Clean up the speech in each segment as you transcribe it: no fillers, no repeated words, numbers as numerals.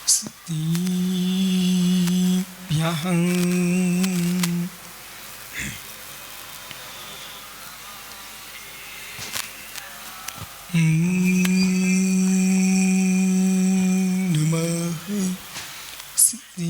स्त्रीभ्यः नमः स्त्रीभ्यः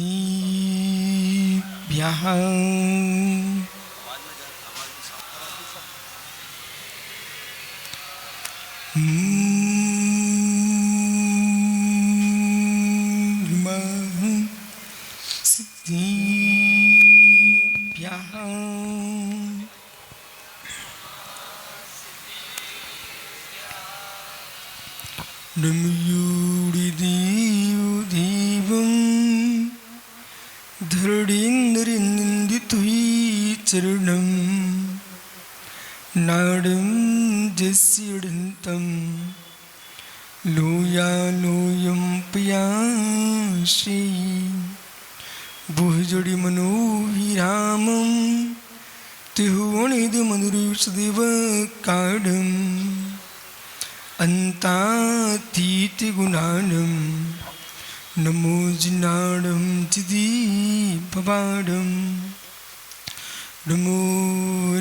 नमयूरिदेवं धरणीन्द्रनिन्दितुयीचरणं नाडं जस्यडन्तं लोयालोयं पयासि भुजडिमनोभिरामं तिहुवणिदमधुरसदेवकाडम् अन्तातीतिगुणानं नमो जिनाडं चिदीपवाडं नमो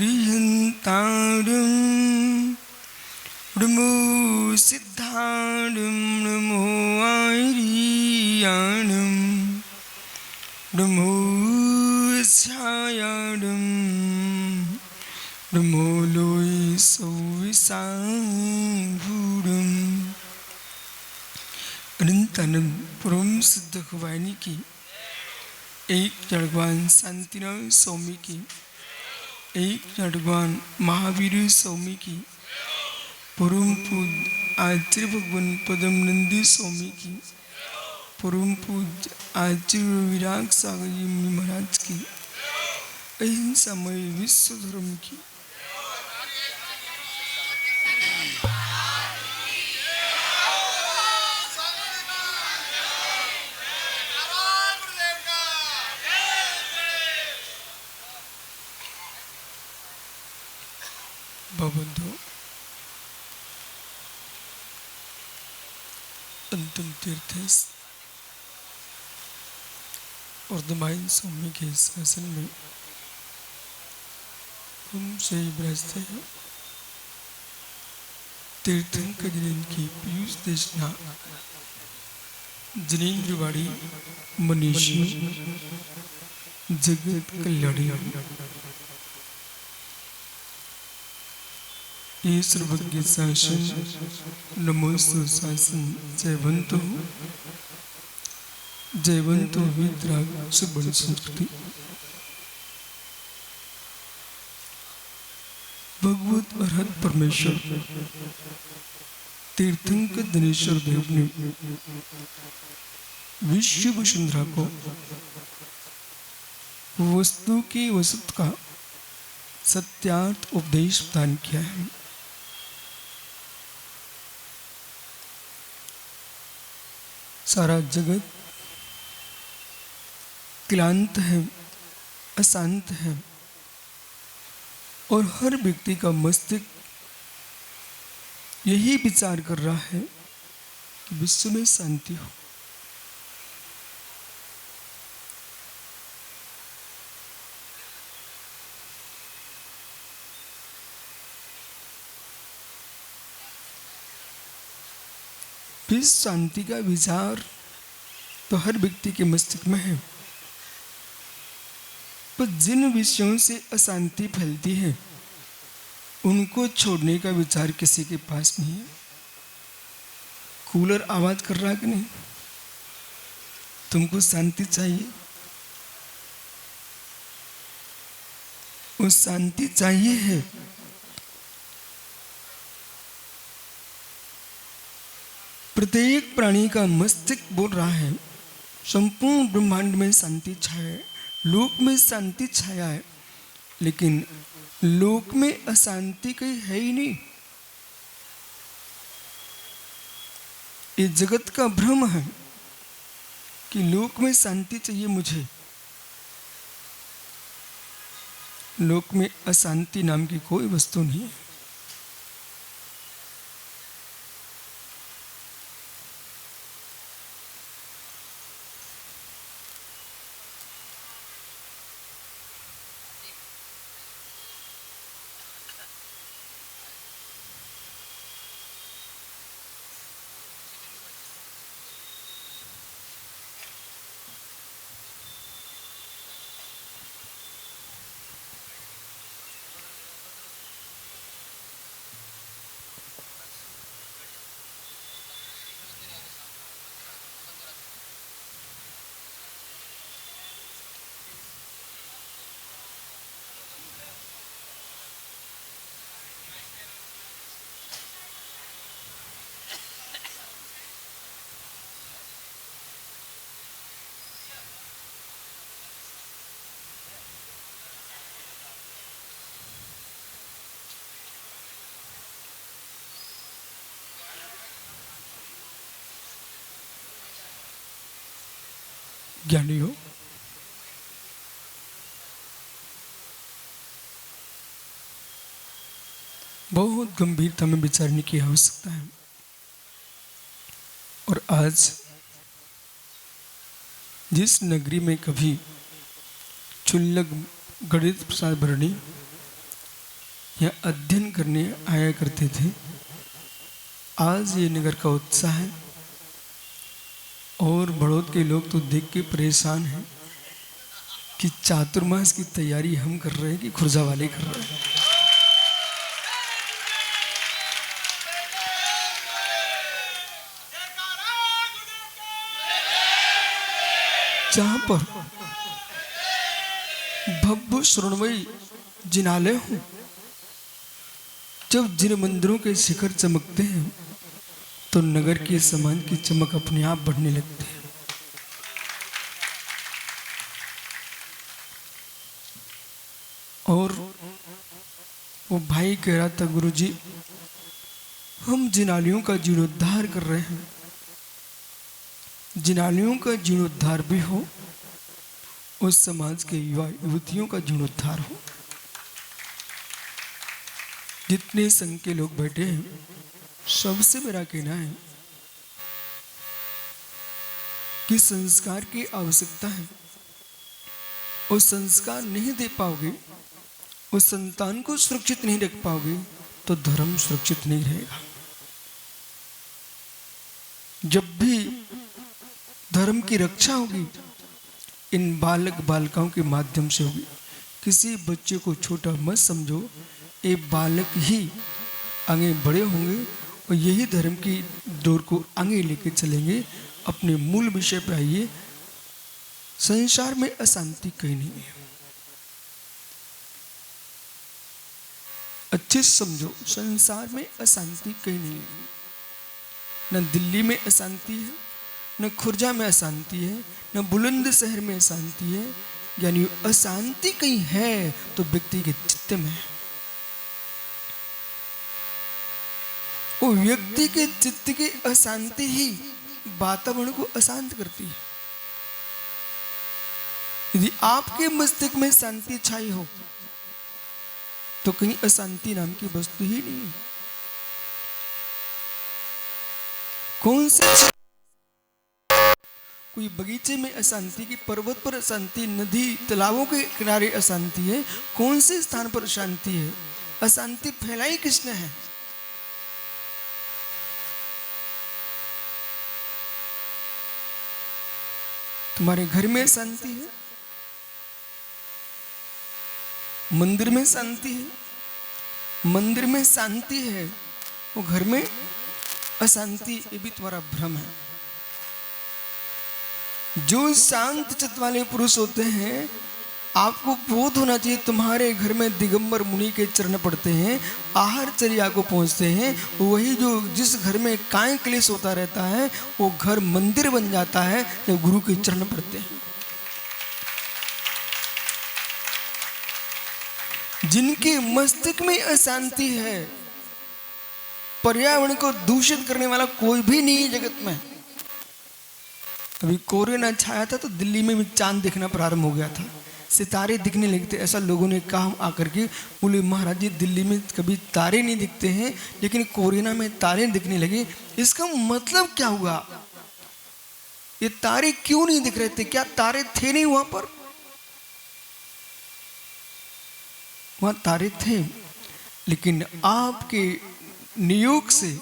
रिहन्ताडं नमो सिद्धाडं नमो आर्याणं नमो छायाडं नमो लोय सौविसाभूडं अनंतानंद परम सिद्ध भवानी की एक जड़वान शांतिनाथ स्वामी की एक जड़वान महावीर स्वामी की परम पूज्य आचार्य भगवान पदम नंदी स्वामी की परम पूज्य आचार्य विराग सागर जी महाराज की अहिंसामय विश्व धर्म की बंधु अंतिम तीर्थ और दमाइन स्वामी के शासन में हम से बृहस्पति तीर्थंकर की पीयूष देशना जनेन्द्रवाड़ी मनीषी जगत कल्याणी ये सर्वज्ञ शासन नमोस्तु शासन जयवंतो विद्राग सुबल संस्कृति भगवत अरहत परमेश्वर तीर्थंकर दिनेश्वर देव ने विश्व वसुंधरा को वस्तु की वसत का सत्यार्थ उपदेश प्रदान किया है। सारा जगत क्लांत है, अशांत है और हर व्यक्ति का मस्तिष्क यही विचार कर रहा है कि विश्व में शांति हो। इस शांति का विचार तो हर व्यक्ति के मस्तिष्क में है, पर जिन विषयों से अशांति फैलती है उनको छोड़ने का विचार किसी के पास नहीं है। कूलर आवाज कर रहा है कि नहीं? तुमको शांति चाहिए, वो शांति चाहिए है। प्रत्येक प्राणी का मस्तिष्क बोल रहा है संपूर्ण ब्रह्मांड में शांति छाया है, लोक में शांति छाया है, लेकिन लोक में अशांति कहीं है ही नहीं। ये जगत का भ्रम है कि लोक में शांति चाहिए मुझे। लोक में अशांति नाम की कोई वस्तु नहीं है। ज्ञानियों, बहुत गंभीरता में विचारने की आवश्यकता है। और आज जिस नगरी में कभी क्षुल्लक गणित प्रसाद भरणी या अध्ययन करने आया करते थे, आज ये नगर का उत्साह है। और बड़ौद के लोग तो देख के परेशान हैं कि चातुर्मास की तैयारी हम कर रहे हैं कि खुर्जा वाले कर रहे हैं। जहां पर भव्य श्रोणमयी जिनालय हूं, जब जिन मंदिरों के शिखर चमकते हैं तो नगर के समाज की चमक अपने आप बढ़ने लगती है। और वो भाई कह रहा था, गुरुजी हम जिनालियों का जीर्णोद्धार कर रहे हैं। जिनालियों का जीर्णोद्धार भी हो, उस समाज के युवा युवतियों का जीर्णोद्धार हो। जितने संघ के लोग बैठे हैं, सबसे मेरा कहना है कि संस्कार की आवश्यकता है। और संस्कार नहीं दे पाओगे, उस संतान को सुरक्षित नहीं रख पाओगे, तो धर्म सुरक्षित नहीं रहेगा। जब भी धर्म की रक्षा होगी, इन बालक बालिकाओं के माध्यम से होगी। किसी बच्चे को छोटा मत समझो, ये बालक ही आगे बड़े होंगे और यही धर्म की डोर को आगे लेके चलेंगे। अपने मूल विषय पर आइए। संसार में अशांति कहीं नहीं है। अच्छे से समझो, संसार में अशांति कहीं नहीं है। न दिल्ली में अशांति है, न खुर्जा में अशांति है, न बुलंदशहर में अशांति है। यानी अशांति कहीं है तो व्यक्ति के चित्त में है। वो व्यक्ति के चित्त की अशांति ही वातावरण को अशांत करती है। यदि आपके मस्तिष्क में शांति छाई हो तो कहीं अशांति नाम की वस्तु ही नहीं है। कौन से कोई बगीचे में अशांति की, पर्वत पर अशांति, नदी तालाबों के किनारे अशांति है। कौन से स्थान पर शांति है? अशांति फैलाई किसने है? तुम्हारे घर में शांति है, मंदिर में शांति है, मंदिर में शांति है, वो घर में अशांति, ये भी तुम्हारा भ्रम है। जो शांत चित्त वाले पुरुष होते हैं, आपको बोध होना चाहिए तुम्हारे घर में दिगंबर मुनि के चरण पड़ते हैं, आहारचर्या को पहुंचते हैं। वही जो जिस घर में काय क्लेश होता रहता है, वो घर मंदिर बन जाता है जब गुरु के चरण पड़ते हैं। जिनके मस्तिष्क में अशांति है, पर्यावरण को दूषित करने वाला कोई भी नहीं है जगत में। अभी कोरोना छाया था तो दिल्ली में भी चांद दिखना प्रारंभ हो गया था, सितारे दिखने लगे थे। ऐसा लोगों ने कहा आकर के, बोले महाराज जी दिल्ली में कभी तारे नहीं दिखते हैं, लेकिन कोरोना में तारे दिखने लगे। इसका मतलब क्या हुआ? ये तारे क्यों नहीं दिख रहे थे? क्या तारे थे नहीं वहां पर? वहां तारे थे, लेकिन आपके नियोग से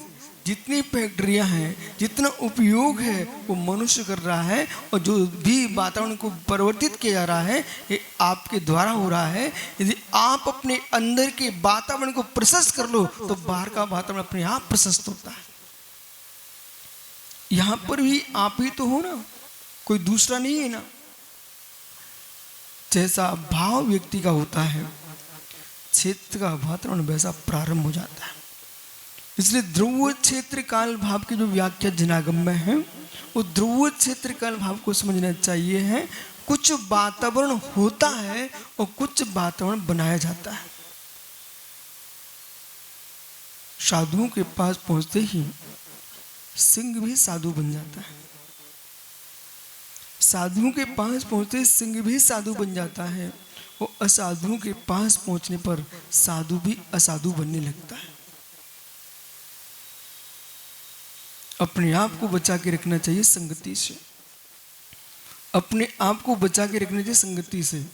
जितनी फैक्ट्रियां हैं, जितना उपयोग है वो मनुष्य कर रहा है। और जो भी वातावरण को परिवर्तित किया जा रहा है, ये आपके द्वारा हो रहा है। यदि आप अपने अंदर के वातावरण को प्रशस्त कर लो तो बाहर का वातावरण अपने आप प्रशस्त होता है। यहां पर भी आप ही तो हो ना, कोई दूसरा नहीं है ना। जैसा भाव व्यक्ति का होता है, क्षेत्र का वातावरण वैसा प्रारंभ हो जाता है। इसलिए ध्रुव क्षेत्र काल भाव की जो व्याख्या जिनागम में है, वो ध्रुव क्षेत्र काल भाव को समझना चाहिए है। कुछ वातावरण होता है और कुछ वातावरण बनाया जाता है। साधुओं के पास पहुंचते ही सिंह भी साधु बन जाता है। साधुओं के पास पहुंचते सिंह भी साधु बन जाता है, वो असाधुओं के पास पहुंचने पर साधु भी असाधु बनने लगता है। अपने आप को बचा के रखना चाहिए संगति से, अपने आप को बचा के रखना चाहिए संगति से।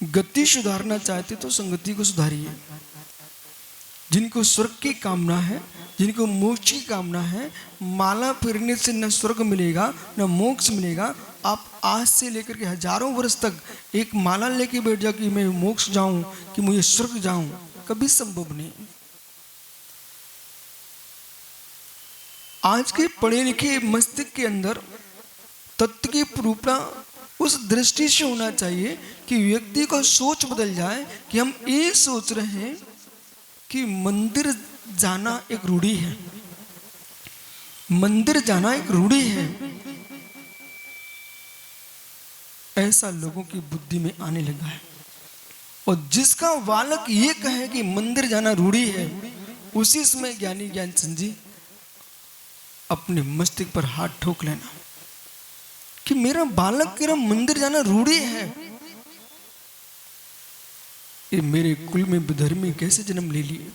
गति सुधारना चाहते तो संगति को सुधारिए। जिनको स्वर्ग की कामना है, जिनको मोक्ष की कामना है, माला फिरने से न स्वर्ग मिलेगा न मोक्ष मिलेगा। आप आज से लेकर के हजारों वर्ष तक एक माला लेके बैठ जाओ कि मैं मोक्ष जाऊं, कि मुझे स्वर्ग जाऊं, कभी संभव नहीं। आज के पढ़े लिखे मस्तिष्क के अंदर तत्व की रूपना उस दृष्टि से होना चाहिए कि व्यक्ति को सोच बदल जाए कि हम ये सोच रहे हैं कि मंदिर जाना एक रूढ़ी है, मंदिर जाना एक रूढ़ी है। ऐसा लोगों की बुद्धि में आने लगा है। और जिसका बालक ये कहे कि मंदिर जाना रूढ़ी है, उसी समय ज्ञानी ज्ञानचंद जी अपने मस्तिष्क पर हाथ ठोक लेना कि मेरा बालक मेरा मंदिर जाना रूढ़ी है। ये मेरे कुल में विधर्मी कैसे जन्म ले लिए?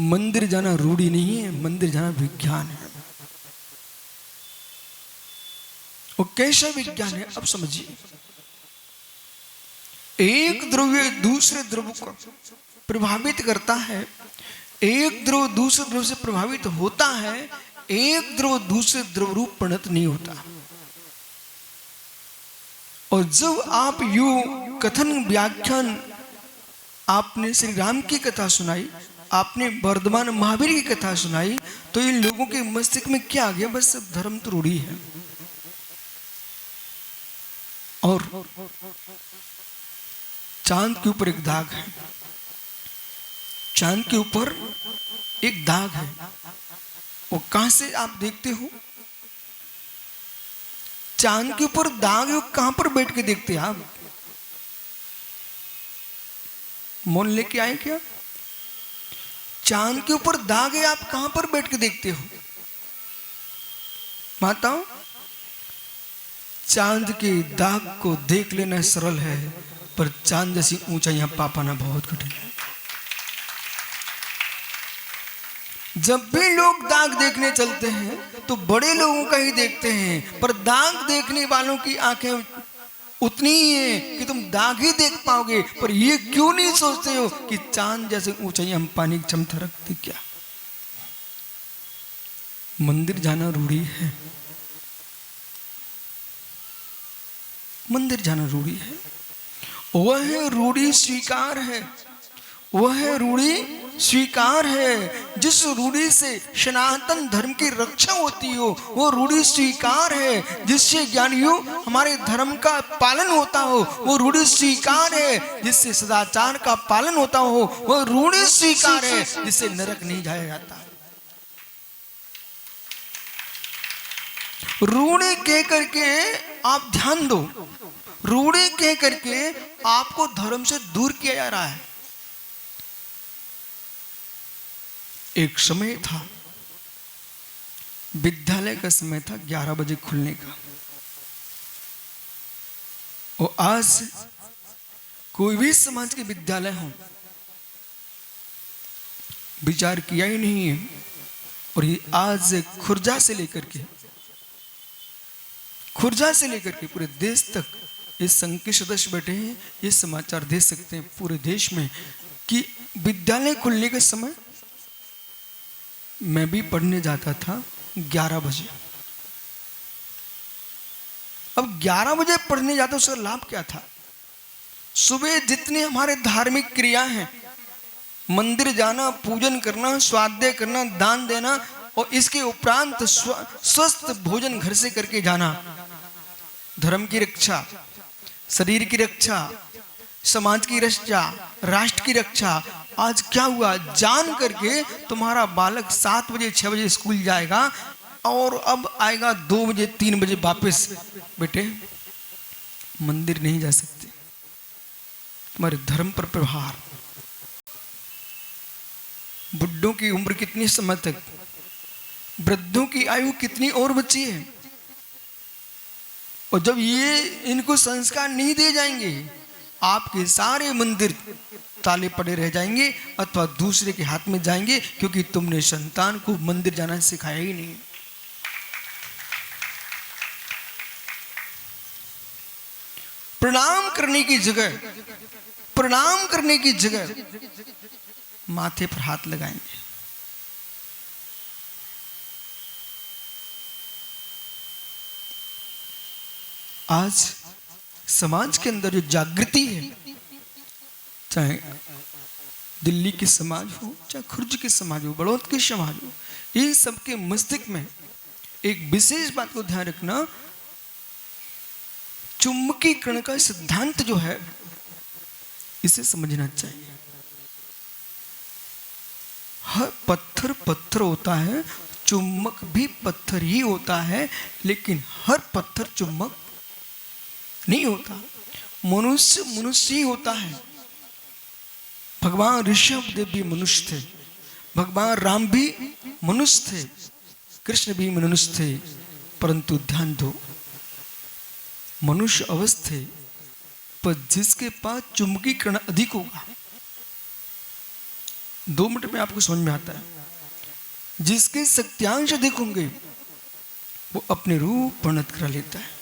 मंदिर जाना रूढ़ी नहीं है, मंदिर जाना विज्ञान है। वो कैसा विज्ञान है अब समझिए। एक द्रव्य दूसरे द्रव्य को प्रभावित करता है, एक द्रव दूसरे द्रव से प्रभावित होता है, एक द्रव दूसरे द्रव रूप परिणत नहीं होता। और जब आप यू कथन व्याख्यान, आपने श्री राम की कथा सुनाई, आपने वर्धमान महावीर की कथा सुनाई, तो इन लोगों के मस्तिष्क में क्या आ गया? बस धर्म तो रूढ़ी है। और चांद के ऊपर एक दाग है, चांद के ऊपर एक दाग है। वो कहां से आप देखते हो? चांद के ऊपर दाग है, कहां पर बैठ के देखते हैं आप? मौन लेके आए क्या? चांद के ऊपर दाग है, आप कहां पर बैठ के देखते हो? माताओं, चांद के दाग को देख लेना सरल है, पर चांद जैसी ऊंचाइयां पा पाना बहुत कठिन है। जब भी लोग दाग देखने चलते हैं तो बड़े लोगों का ही देखते हैं, पर दाग देखने वालों की आंखें उतनी ही है कि तुम दाग ही देख पाओगे। पर ये क्यों नहीं सोचते हो कि चांद जैसे ऊंचाइयां हम पानी की क्षमता रखते? क्या मंदिर जाना रूढ़ी है? मंदिर जाना रूढ़ी है। वह रूढ़ी स्वीकार है, वह रूढ़ी स्वीकार है। जिस रूढ़ी से सनातन धर्म की रक्षा होती हो, वो रूढ़ी स्वीकार है। जिससे ज्ञानियों हमारे धर्म का पालन होता हो, वो रूढ़ी स्वीकार है। जिससे सदाचार का पालन होता हो, वो रूढ़ी स्वीकार है। जिससे नरक नहीं जाया जाता। रूढ़ी कह करके आप ध्यान दो, रूढ़ी कह करके आपको धर्म से दूर किया जा रहा है। एक समय था, विद्यालय का समय था 11 बजे खुलने का। और आज कोई भी समाज के विद्यालय हो, विचार किया ही नहीं है। और ये आज खुर्जा से लेकर के पूरे देश तक इस संघ के सदस्य बैठे हैं, ये समाचार दे सकते हैं पूरे देश में कि विद्यालय खुलने के समय मैं भी पढ़ने जाता था 11 बजे। अब 11 बजे पढ़ने जाता, उसका लाभ क्या था? सुबह जितने हमारे धार्मिक क्रिया हैं, मंदिर जाना, पूजन करना, स्वाध्याय करना, दान देना, और इसके उपरांत स्वस्थ भोजन घर से करके जाना, धर्म की रक्षा, शरीर की रक्षा, समाज की रक्षा, राष्ट्र की रक्षा। आज क्या हुआ? जान करके तुम्हारा बालक 7 बजे 6 बजे स्कूल जाएगा और अब आएगा 2 बजे 3 बजे वापस। बेटे, मंदिर नहीं जा सकते, तुम्हारे धर्म पर प्रहार। बुड्ढों की उम्र कितनी समय तक, वृद्धों की आयु कितनी और बची है? और जब ये इनको संस्कार नहीं दिए जाएंगे, आपके सारे मंदिर ताले पड़े रह जाएंगे अथवा दूसरे के हाथ में जाएंगे, क्योंकि तुमने संतान को मंदिर जाना सिखाया ही नहीं। प्रणाम करने की जगह, प्रणाम करने की जगह माथे पर हाथ लगाएंगे। आज समाज के अंदर जो जागृति है, चाहे दिल्ली के समाज हो, चाहे खुर्ज के समाज हो, बड़ौद के समाज हो, इन सबके मस्तिष्क में एक विशेष बात को ध्यान रखना, चुंबकीकरण का सिद्धांत जो है इसे समझना चाहिए। हर पत्थर पत्थर होता है, चुंबक भी पत्थर ही होता है, लेकिन हर पत्थर चुंबक नहीं होता। मनुष्य मनुष्य ही होता है। भगवान ऋषभ देव भी मनुष्य थे, भगवान राम भी मनुष्य थे, कृष्ण भी मनुष्य थे, परंतु ध्यान दो, मनुष्य अवश्य थे, पर जिसके पास चुंबकीकरण अधिक होगा, 2 मिनट में आपको समझ में आता है, जिसके शक्तियांश अधिक होंगे वो अपने रूप परिणत करा लेता है।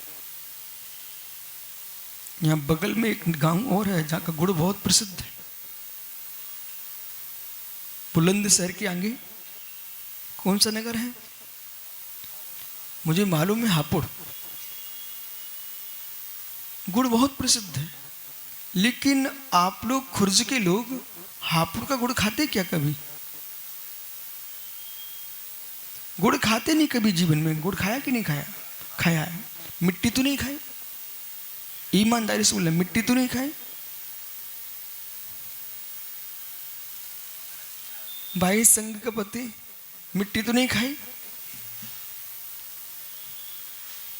यहाँ बगल में एक गांव और है जहाँ का गुड़ बहुत प्रसिद्ध है, बुलंदशहर के आगे कौन सा नगर है मुझे मालूम है, हापुड़। गुड़ बहुत प्रसिद्ध है, लेकिन आप लोग खुर्ज के लोग हापुड़ का गुड़ खाते क्या? कभी गुड़ खाते नहीं कभी जीवन में? गुड़ खाया कि नहीं खाया? खाया है। मिट्टी तो नहीं खाई? ईमानदारी से बोले, मिट्टी तो नहीं खाई? भाई संग का पति मिट्टी तो नहीं खाई?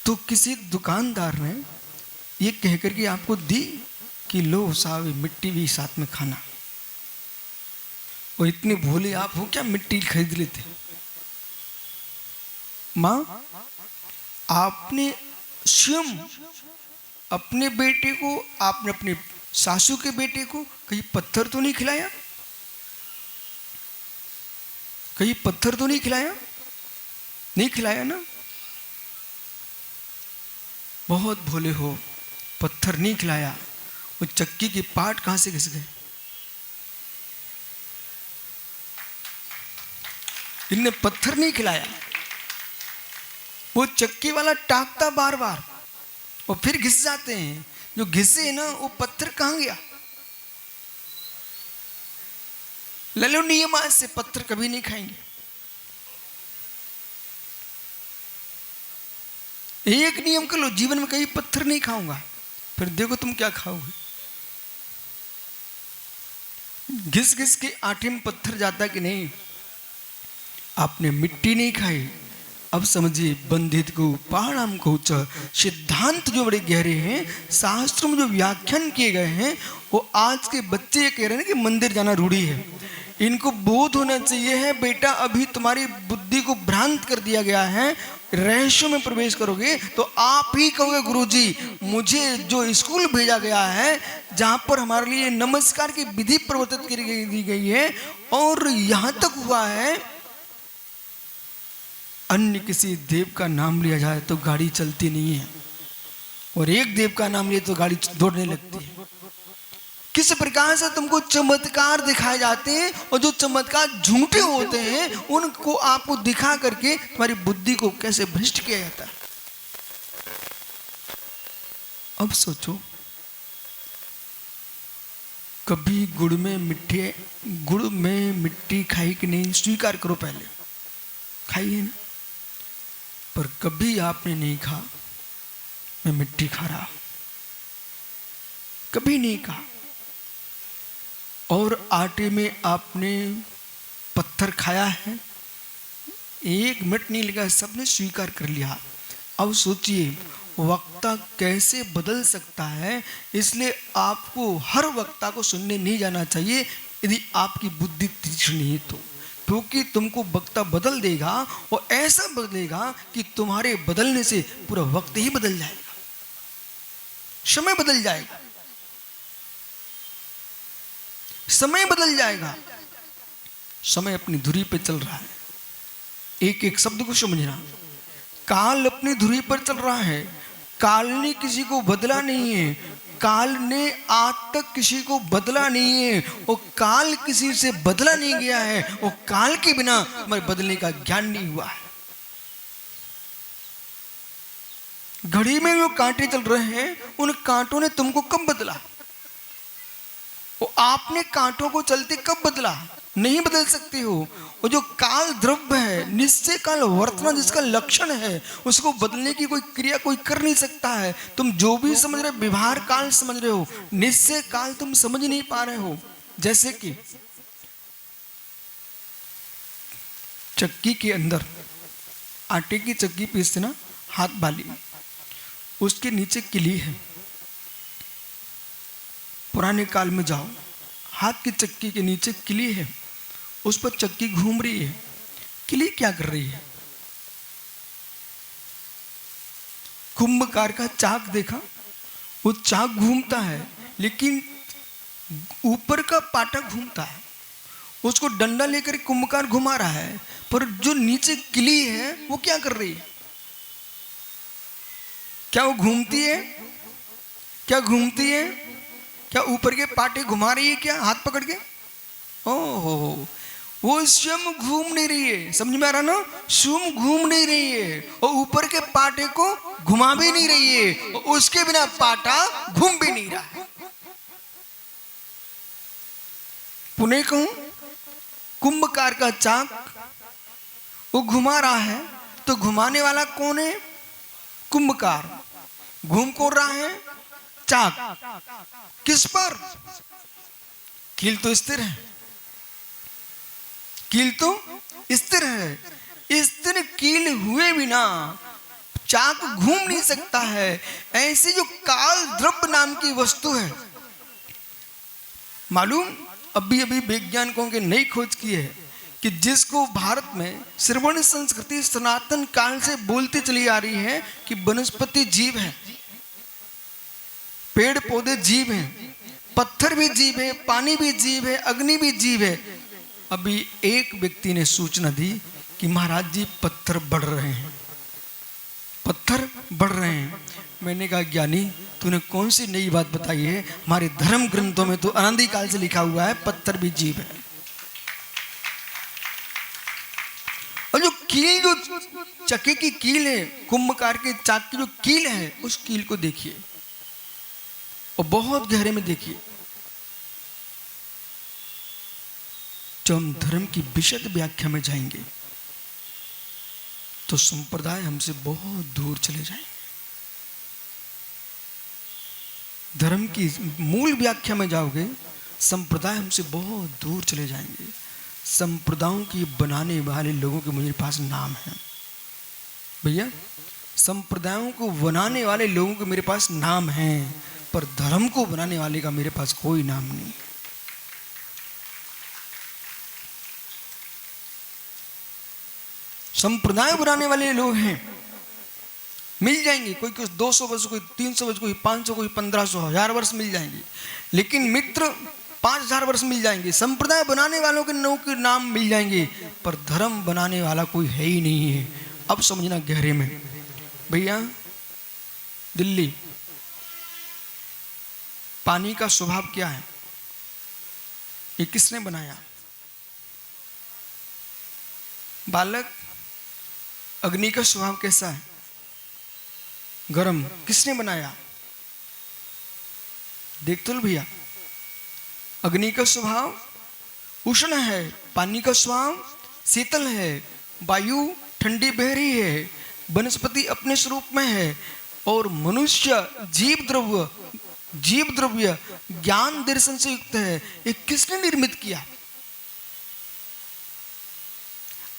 तो किसी दुकानदार ने ये कहकर के आपको दी कि लो साहब मिट्टी भी साथ में खाना, और इतने भोले आप हो क्या मिट्टी खरीद लेते? मां, आपने स्वयं अपने बेटे को, आपने अपने सासू के बेटे को कहीं पत्थर तो नहीं खिलाया? कहीं पत्थर तो नहीं खिलाया? नहीं खिलाया ना? बहुत भोले हो, पत्थर नहीं खिलाया। वो चक्की के पार्ट कहां से घिस गए? इनने पत्थर नहीं खिलाया, वो चक्की वाला टाकता बार बार और फिर घिस जाते हैं। जो घिसे ना वो पत्थर कहां गया? ले लो नियम, आज से पत्थर कभी नहीं खाएंगे। एक नियम कर लो, जीवन में कभी पत्थर नहीं खाऊंगा, फिर देखो तुम क्या खाओगे। घिस घिस के आटे में पत्थर जाता कि नहीं? आपने मिट्टी नहीं खाई। अब समझिए, बंधित को पहाड़म को सिद्धांत जो बड़े गहरे हैं, शास्त्रों में जो व्याख्यान किए गए हैं, वो आज के बच्चे कह रहे हैं कि मंदिर जाना रूढ़ी है। इनको बोध होना चाहिए है, बेटा अभी तुम्हारी बुद्धि को भ्रांत कर दिया गया है, रहस्यों में प्रवेश करोगे तो आप ही कहोगे गुरुजी मुझे जो स्कूल भेजा गया है जहां पर हमारे लिए नमस्कार की विधि प्रवर्तित की गई है, और यहां तक हुआ है अन्य किसी देव का नाम लिया जाए तो गाड़ी चलती नहीं है, और एक देव का नाम लिए तो गाड़ी दौड़ने लगती है। किस प्रकार से तुमको चमत्कार दिखाए जाते हैं, और जो चमत्कार झूठे होते हैं उनको आपको दिखा करके तुम्हारी बुद्धि को कैसे भ्रष्ट किया जाता है। अब सोचो, कभी गुड़ में मिट्टी खाई कि नहीं? स्वीकार करो, पहले खाइए ना। पर कभी आपने नहीं कहा मैं मिट्टी खा रहा, कभी नहीं कहा। और आटे में आपने पत्थर खाया है, 1 मिनट नहीं लगा, सबने स्वीकार कर लिया। अब सोचिए वक्ता कैसे बदल सकता है, इसलिए आपको हर वक्ता को सुनने नहीं जाना चाहिए यदि आपकी बुद्धि तीक्ष्ण नहीं है तो, क्योंकि तुमको वक्ता बदल देगा और ऐसा बदलेगा कि तुम्हारे बदलने से पूरा वक्त ही बदल जाएगा। समय बदल जाएगा, समय बदल जाएगा। समय अपनी धुरी पर चल रहा है, एक एक शब्द को समझना। काल अपनी धुरी पर चल रहा है, काल ने किसी को बदला नहीं है, काल ने आज तक किसी को बदला नहीं है, और काल किसी से बदला नहीं गया है, और काल के बिना हमारे बदलने का ज्ञान नहीं हुआ है। घड़ी में जो कांटे चल रहे हैं, उन कांटों ने तुमको कब बदला? और आपने कांटों को चलते कब बदला? नहीं बदल सकते हो। और जो काल द्रव्य है, निश्चय काल वर्तमान जिसका लक्षण है, उसको बदलने की कोई क्रिया कोई कर नहीं सकता है। तुम जो भी समझ रहे, व्यवहार काल समझ रहे हो, निश्चय काल तुम समझ नहीं पा रहे हो। जैसे कि चक्की के अंदर आटे की चक्की पीसते ना, हाथ बाली, उसके नीचे किली है। पुराने काल में जाओ, हाथ की चक्की के नीचे किली है, उस पर चक्की घूम रही है। किली क्या कर रही है? कुंभकार का चाक देखा, वो चाक घूमता है, लेकिन ऊपर का पाटा घूमता है। उसको डंडा लेकर कुंभकार घुमा रहा है, पर जो नीचे किली है वो क्या कर रही है? क्या वो घूमती है? क्या घूमती है? क्या ऊपर के पाटे घुमा रही है क्या हाथ पकड़ के? ओहो, वो स्वयं घूम नहीं रही है। समझ में आ रहा ना? स्वयं घूम नहीं रही है, और ऊपर के पाटे को घुमा भी नहीं रही है, और उसके बिना पाटा घूम भी नहीं रहा है। पुनः कहूं, कुंभकार का चाक वो घुमा रहा है, तो घुमाने वाला कौन है? कुंभकार। घूम कौन रहा है? चाक। किस पर? कील तो स्थिर है, कील तो स्थिर है। स्थिर कील हुए बिना चाक घूम नहीं सकता है। ऐसे जो काल द्रव्य नाम की वस्तु है, मालूम अभी अभी वैज्ञानिकों के नई खोज की है कि जिसको भारत में श्रवण संस्कृति सनातन काल से बोलती चली आ रही है कि वनस्पति जीव है, पेड़ पौधे जीव हैं, पत्थर भी जीव है, पानी भी जीव है, अग्नि भी जीव है। अभी एक व्यक्ति ने सूचना दी कि महाराज जी पत्थर बढ़ रहे हैं, पत्थर बढ़ रहे हैं। मैंने कहा ज्ञानी तूने कौन सी नई बात बताई है? हमारे धर्म ग्रंथों में तो अनादि काल से लिखा हुआ है पत्थर भी जीव है। और जो कील, जो चक्के की कील है, कुंभकार के चाक की जो कील है, उस कील को देखिए और बहुत गहरे में देखिए। जब हम धर्म की विशद व्याख्या में जाएंगे तो संप्रदाय हमसे बहुत दूर चले जाएंगे। धर्म की मूल व्याख्या में जाओगे, संप्रदाय हमसे बहुत दूर चले जाएंगे। संप्रदायों की बनाने वाले लोगों के मेरे पास नाम है भैया, संप्रदायों को बनाने वाले लोगों के मेरे पास नाम है, पर धर्म को बनाने वाले का मेरे पास कोई नाम नहीं। संप्रदाय बनाने वाले लोग हैं, मिल जाएंगे, कोई कुछ 200 वर्ष, कोई 300 वर्ष, कोई 500, कोई 1500, 1000 वर्ष मिल जाएंगे, लेकिन मित्र 5000 वर्ष मिल जाएंगे। संप्रदाय बनाने वालों के नौ के नाम मिल जाएंगे, पर धर्म बनाने वाला कोई है ही नहीं है। अब समझना गहरे में भैया, दिल्ली पानी का स्वभाव क्या है? ये किसने बनाया? बालक, अग्नि का स्वभाव कैसा है? गरम। किसने बनाया? देख तो भैया, अग्नि का स्वभाव उष्ण है, पानी का स्वभाव शीतल है, वायु ठंडी बह रही है, वनस्पति अपने स्वरूप में है, और मनुष्य जीव द्रव्य ज्ञान दर्शन से युक्त है। ये किसने निर्मित किया?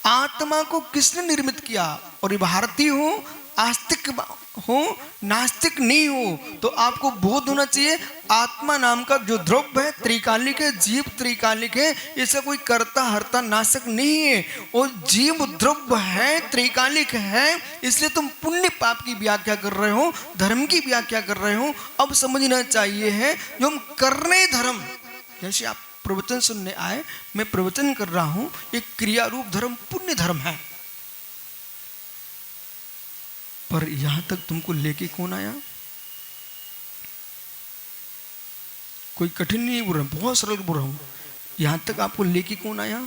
आत्मा को किसने निर्मित किया? और ये भारतीय हो, आस्तिक हो, नास्तिक नहीं हो, तो आपको बोध होना चाहिए आत्मा नाम का जो द्रव्य है त्रिकालिक है, जीव त्रिकालिक है, इसका कोई कर्ता हर्ता नाशक नहीं है। और जीव द्रव्य है, त्रिकालिक है, इसलिए तुम पुण्य पाप की व्याख्या कर रहे हो, धर्म की व्याख्या कर रहे हो। अब समझना चाहिए है जो हम कर रहे धर्म, जैसे आप प्रवचन सुनने आए, मैं प्रवचन कर रहा हूं, एक क्रिया रूप धर्म पुण्य धर्म है, पर यहां तक तुमको लेके कौन आया? कोई कठिन नहीं बोल रहा, बहुत सरल बोल रहा हूं। यहां तक आपको लेके कौन आया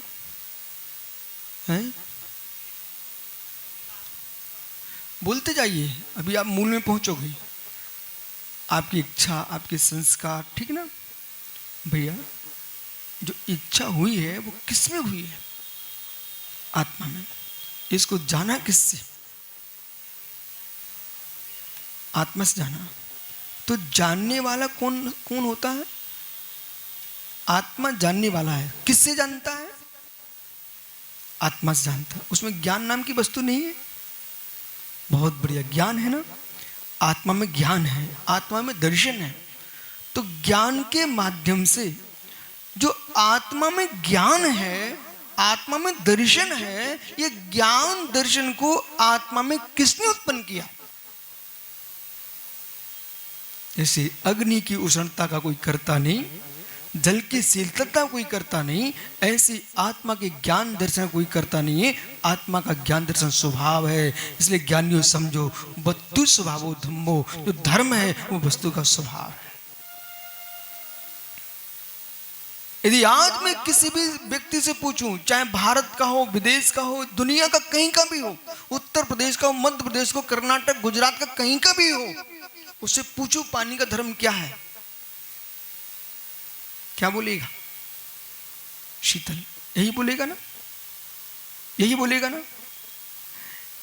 है? बोलते जाइए, अभी आप मूल में पहुंचोगे। आपकी इच्छा, आपके संस्कार, ठीक ना भैया? जो इच्छा हुई है वो किस में हुई है? आत्मा में। इसको जाना किससे? आत्मा से जाना। तो जानने वाला कौन कौन होता है? आत्मा जानने वाला है। किससे जानता है? आत्मा से जानता है। उसमें ज्ञान नाम की वस्तु नहीं है। बहुत बढ़िया, ज्ञान है ना, आत्मा में ज्ञान है, आत्मा में दर्शन है। तो ज्ञान के माध्यम से जो आत्मा में ज्ञान है, आत्मा में दर्शन है, ये ज्ञान दर्शन को आत्मा में किसने उत्पन्न किया? जैसे अग्नि की उष्णता का कोई करता नहीं, जल की शीतलता कोई करता नहीं, ऐसी आत्मा के ज्ञान दर्शन कोई करता नहीं है। आत्मा का ज्ञान दर्शन स्वभाव है। इसलिए ज्ञानियों समझो, वस्तु स्वभावो धम्मो, जो धर्म है वो वस्तु का स्वभाव है। यदि आज मैं किसी भी व्यक्ति से पूछूं, चाहे भारत का हो, विदेश का हो, दुनिया का कहीं का भी हो, उत्तर प्रदेश का हो, मध्य प्रदेश को, कर्नाटक, गुजरात का कहीं का भी हो, उससे पूछूं पानी का धर्म क्या है, क्या बोलेगा? शीतल। यही बोलेगा ना? यही बोलेगा ना?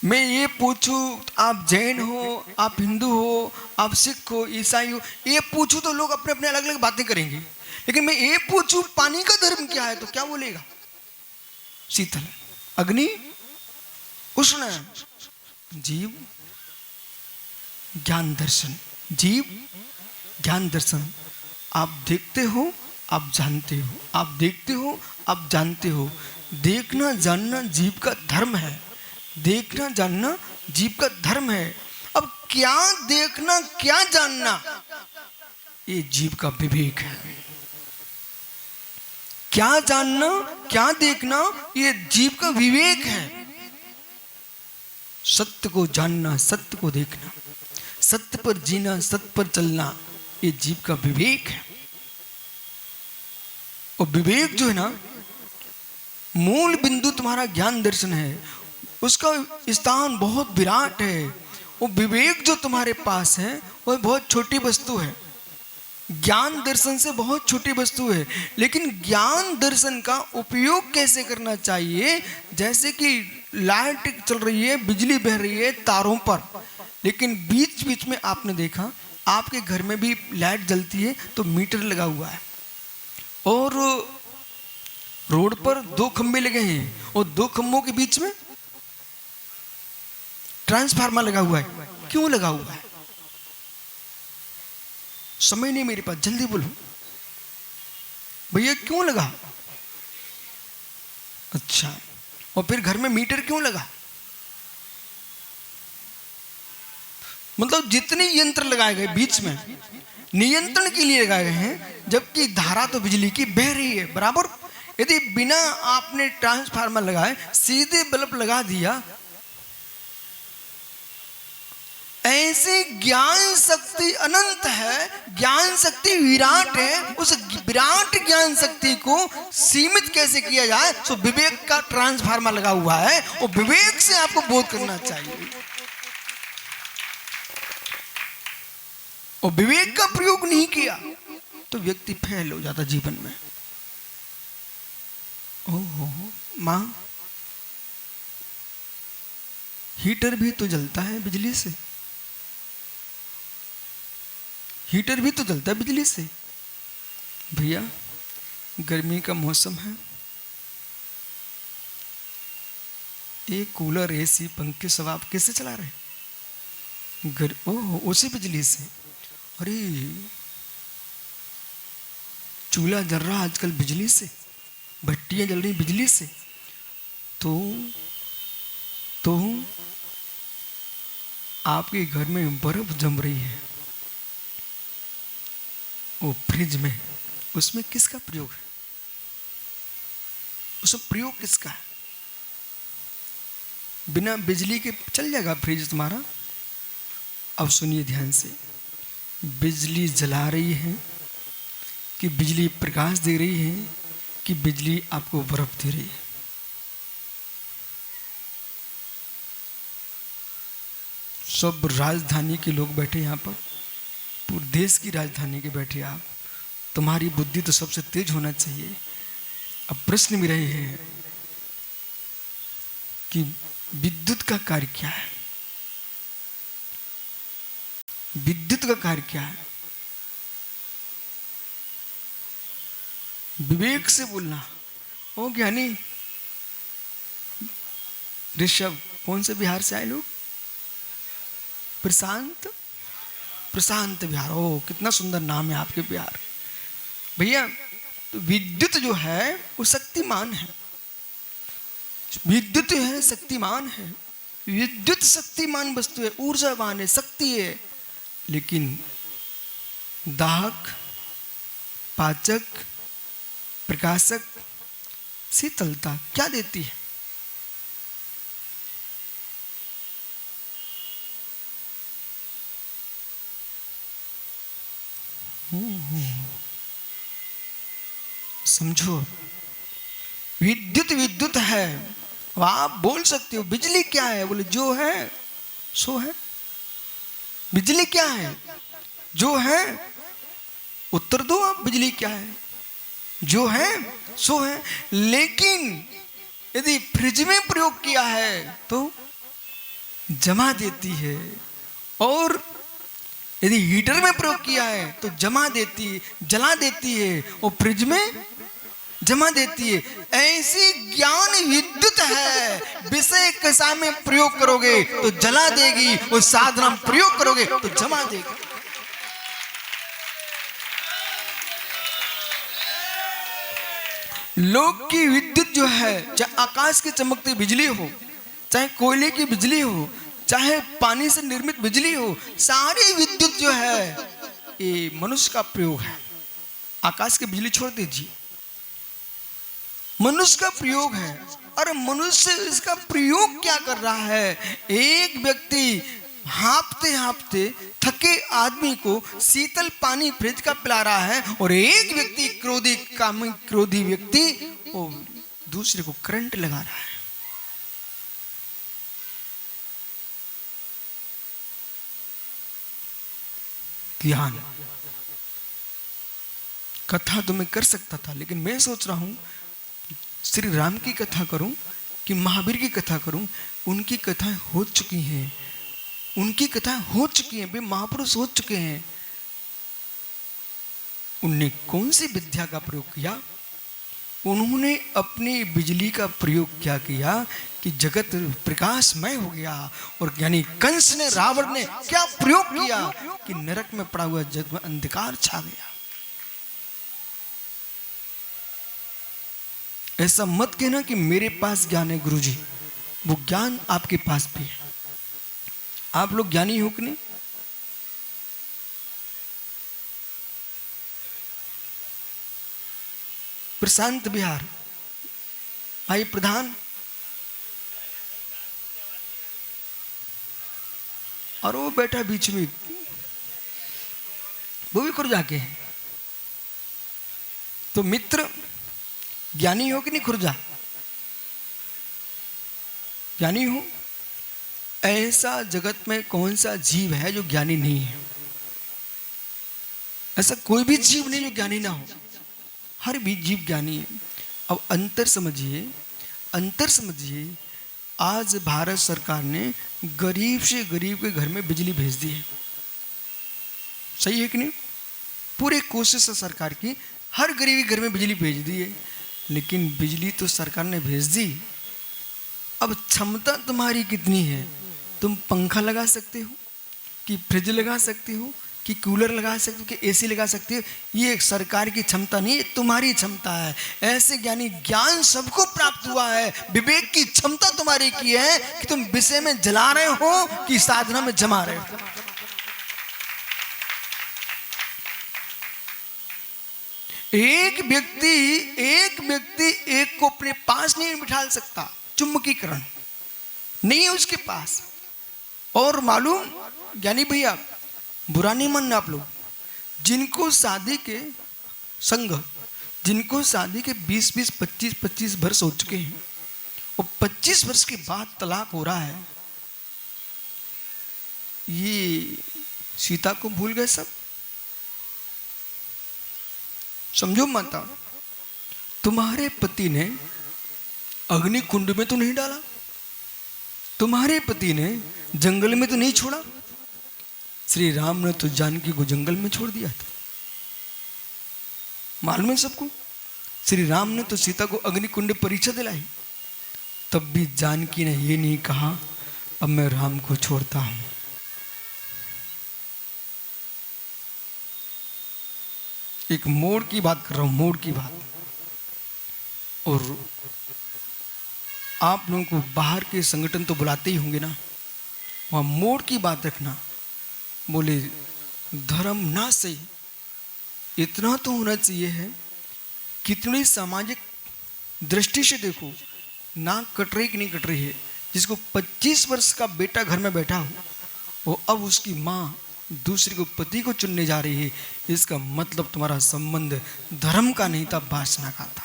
मैं ये पूछूं आप जैन हो, आप हिंदू हो, आप सिख हो, ईसाई हो, ये पूछूं तो लोग अपने अपने अलग अलग बातें करेंगे। लेकिन मैं ये पूछूं पानी का धर्म क्या है, तो क्या बोलेगा? शीतल, अग्नि, उष्ण, जीव, ज्ञान दर्शन। जीव, ज्ञान दर्शन। आप देखते हो, आप जानते हो, आप देखते हो, आप जानते हो। देखना जानना जीव का धर्म है। देखना जानना जीव का धर्म है। अब क्या देखना, क्या जानना, ये जीव का विवेक है। क्या जानना, क्या देखना, ये जीव का विवेक है। सत्य को जानना, सत्य को देखना, सत्य पर जीना, सत्य पर चलना, ये जीव का विवेक है। और विवेक जो है ना, मूल बिंदु तुम्हारा ज्ञान दर्शन है, उसका स्थान बहुत विराट है। वो विवेक जो तुम्हारे पास है वो बहुत छोटी वस्तु है, ज्ञान दर्शन से बहुत छोटी वस्तु है। लेकिन ज्ञान दर्शन का उपयोग कैसे करना चाहिए? जैसे कि लाइट चल रही है, बिजली बह रही है तारों पर, लेकिन बीच बीच में आपने देखा आपके घर में भी लाइट जलती है तो मीटर लगा हुआ है, और रोड पर दो खंबे लगे हैं, और दो खंभों के बीच में ट्रांसफार्मर लगा हुआ है। क्यों लगा हुआ है? समय नहीं मेरे पास, जल्दी बोलो भैया, क्यों लगा? अच्छा, और फिर घर में मीटर क्यों लगा? मतलब जितने यंत्र लगाए गए बीच में नियंत्रण के लिए लगाए गए हैं, जबकि धारा तो बिजली की बह रही है बराबर। यदि बिना आपने ट्रांसफार्मर लगाए सीधे बल्ब लगा दिया, ऐसे ज्ञान शक्ति अनंत है, ज्ञान शक्ति विराट है। उस विराट ज्ञान शक्ति को सीमित कैसे किया जाए? तो विवेक का ट्रांसफार्मर लगा हुआ है, और विवेक से आपको बोध करना चाहिए। और विवेक का प्रयोग नहीं किया तो व्यक्ति फेल हो जाता जीवन में। ओहो मां, हीटर भी तो जलता है बिजली से, हीटर भी तो जलता है बिजली से। भैया गर्मी का मौसम है, ये कूलर, एसी, पंखे सब आप कैसे चला रहे हैं? ओह, उसी बिजली से। अरे, चूल्हा जल रहा आजकल बिजली से, भट्टियां जल रही बिजली से। तो तो आपके घर में बर्फ जम रही है, वो फ्रिज में, उसमें किसका प्रयोग है? उसमें प्रयोग किसका है? बिना बिजली के चल जाएगा फ्रिज तुम्हारा? अब सुनिए ध्यान से, बिजली जला रही है कि बिजली प्रकाश दे रही है कि बिजली आपको बर्फ दे रही है? सब राजधानी के लोग बैठे यहाँ पर, पूरे देश की राजधानी के बैठे आप, तुम्हारी बुद्धि तो सबसे तेज होना चाहिए। अब प्रश्न भी रहे हैं कि विद्युत का कार्य क्या है? विद्युत का कार्य क्या है? विवेक से बोलना। ओ ज्ञानी ऋषभ, कौन से बिहार से आए लोग? प्रशांत, प्रशांत बिहार। ओ, कितना सुंदर नाम है आपके बिहार। भैया, तो विद्युत जो है वो शक्तिमान है। विद्युत है शक्तिमान है, विद्युत शक्तिमान वस्तु है, ऊर्जावान है, शक्ति है। लेकिन दाहक, पाचक, प्रकाशक, शीतलता क्या देती है? समझो, विद्युत विद्युत है। अब आप बोल सकते हो बिजली क्या है? बोले जो है सो है। बिजली क्या है? जो है। उत्तर दो आप, बिजली क्या है? जो है सो है। लेकिन यदि फ्रिज में प्रयोग किया है तो जमा देती है, और यदि हीटर में प्रयोग किया है तो जमा देती, जला देती है, और फ्रिज में जमा देती है। ऐसी ज्ञान विद्युत है, विषय कसा में प्रयोग करोगे तो जला देगी, और साधना में प्रयोग करोगे तो जमा देगी। लोक की विद्युत जो है, चाहे आकाश की चमकती बिजली हो, चाहे कोयले की बिजली हो, चाहे पानी से निर्मित बिजली हो, सारी विद्युत जो है ये मनुष्य का प्रयोग है। आकाश की बिजली छोड़ दीजिए, मनुष्य का प्रयोग है। और मनुष्य इसका प्रयोग क्या कर रहा है? एक व्यक्ति हाँफते हाँफते थके आदमी को शीतल पानी फ्रिज का पिला रहा है, और एक व्यक्ति क्रोधी, कामी क्रोधी व्यक्ति वो दूसरे को करंट लगा रहा है। ज्ञान कथा तो मैं कर सकता था, लेकिन मैं सोच रहा हूं श्री राम की कथा करूं कि महावीर की कथा करूं। उनकी कथाएं हो चुकी हैं, उनकी कथाएं हो चुकी हैं, वे महापुरुष हो चुके हैं। उनने कौन सी विद्या का प्रयोग किया? उन्होंने अपनी बिजली का प्रयोग क्या किया कि जगत प्रकाशमय हो गया। और यानी कंस ने, रावण ने क्या प्रयोग किया कि नरक में पड़ा हुआ जग में अंधकार छा गया। ऐसा मत कहना कि मेरे पास ज्ञान है गुरुजी, वो ज्ञान आपके पास भी है। आप लोग ज्ञानी हो कि नहीं? प्रशांत बिहार भाई प्रधान, और वो बैठा बीच में, वो भी खुर जाके है। तो मित्र, ज्ञानी हो कि नहीं? खुरजा ज्ञानी हो? ऐसा जगत में कौन सा जीव है जो ज्ञानी नहीं है? ऐसा कोई भी जीव नहीं जो ज्ञानी ना हो, हर भी जीव ज्ञानी है। अब अंतर समझिए, अंतर समझिए। आज भारत सरकार ने गरीब से गरीब के घर में बिजली भेज दी है, सही है कि नहीं? पूरी कोशिश है सरकार की, हर गरीबी घर में बिजली भेज दी है। लेकिन बिजली तो सरकार ने भेज दी, अब क्षमता तुम्हारी कितनी है? तुम पंखा लगा सकते हो, कि फ्रिज लगा सकती हो, कि कूलर लगा सकते हो, कि एसी लगा सकते हो, ये एक सरकार की क्षमता नहीं है, तुम्हारी क्षमता है। ऐसे ज्ञानी ज्ञान सबको प्राप्त हुआ है, विवेक की क्षमता तुम्हारी की है कि तुम विषय में जला रहे हो कि साधना में जमा रहे हो। एक व्यक्ति एक को अपने पास नहीं बिठा सकता, चुंबकीकरण नहीं है उसके पास। और मालूम ज्ञानी भैया, बुरा नहीं मानना आप लोग, जिनको शादी के संग, जिनको शादी के 20-20, 25-25 वर्ष हो चुके हैं और 25 वर्ष के बाद तलाक हो रहा है, ये सीता को भूल गए सब। समझो माता, तुम्हारे पति ने अग्नि कुंड में तो नहीं डाला, तुम्हारे पति ने जंगल में तो नहीं छोड़ा, श्री राम ने तो जानकी को जंगल में छोड़ दिया था। मालूम है सबको, श्री राम ने तो सीता को अग्नि कुंड परीक्षा दिलाई, तब भी जानकी ने ये नहीं कहा अब मैं राम को छोड़ता हूं। एक मोड़ की बात कर रहा हूं, मोड़ की बात। और आप लोगों को बाहर के संगठन तो बुलाते ही होंगे ना, वहां मोड़ की बात रखना। बोले धर्म ना सही, इतना तो होना चाहिए है, कितनी सामाजिक दृष्टि से देखो, नाक कट रही कि नहीं कट रही है। जिसको 25 वर्ष का बेटा घर में बैठा हो, वो अब उसकी माँ दूसरे को पति को चुनने जा रही है, इसका मतलब तुम्हारा संबंध धर्म का नहीं था, वासना का था।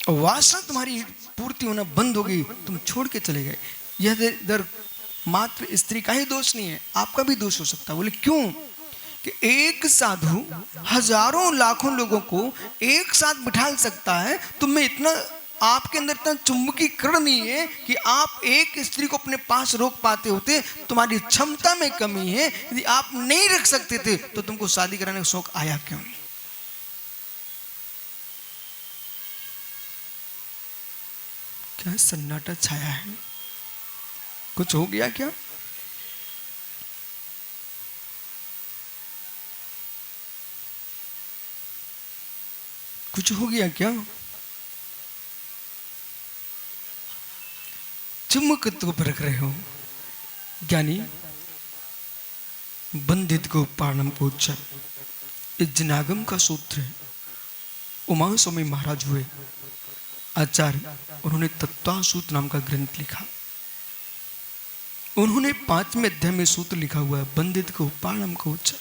और वासना तुम्हारी पूर्ति होना बंद हो गई, तुम छोड़ के चले गए। यह इधर मात्र स्त्री का ही दोष नहीं है, आपका भी दोष हो सकता है। बोले क्यों? कि एक साधु हजारों लाखों लोगों को एक साथ बिठा सकता है, तुम्हें इतना, आपके अंदर इतना चुंबकीकरण नहीं है कि आप एक स्त्री को अपने पास रोक पाते होते। तुम्हारी क्षमता में कमी है, यदि आप नहीं रख सकते थे तो तुमको शादी कराने का शौक आया क्यों? क्या सन्नाटा छाया है? कुछ हो गया क्या? कुछ हो गया क्या? चुम्बकत्व पर रख रहे हो। ज्ञानी बंधित को पारणम पूछा, इस जनागम का सूत्र है। उमा स्वामी महाराज हुए आचार्य, उन्होंने तत्वासूत्र नाम का ग्रंथ लिखा। उन्होंने 5वें अध्याय में सूत्र लिखा हुआ है, बंधित को पारणम को उच्चा।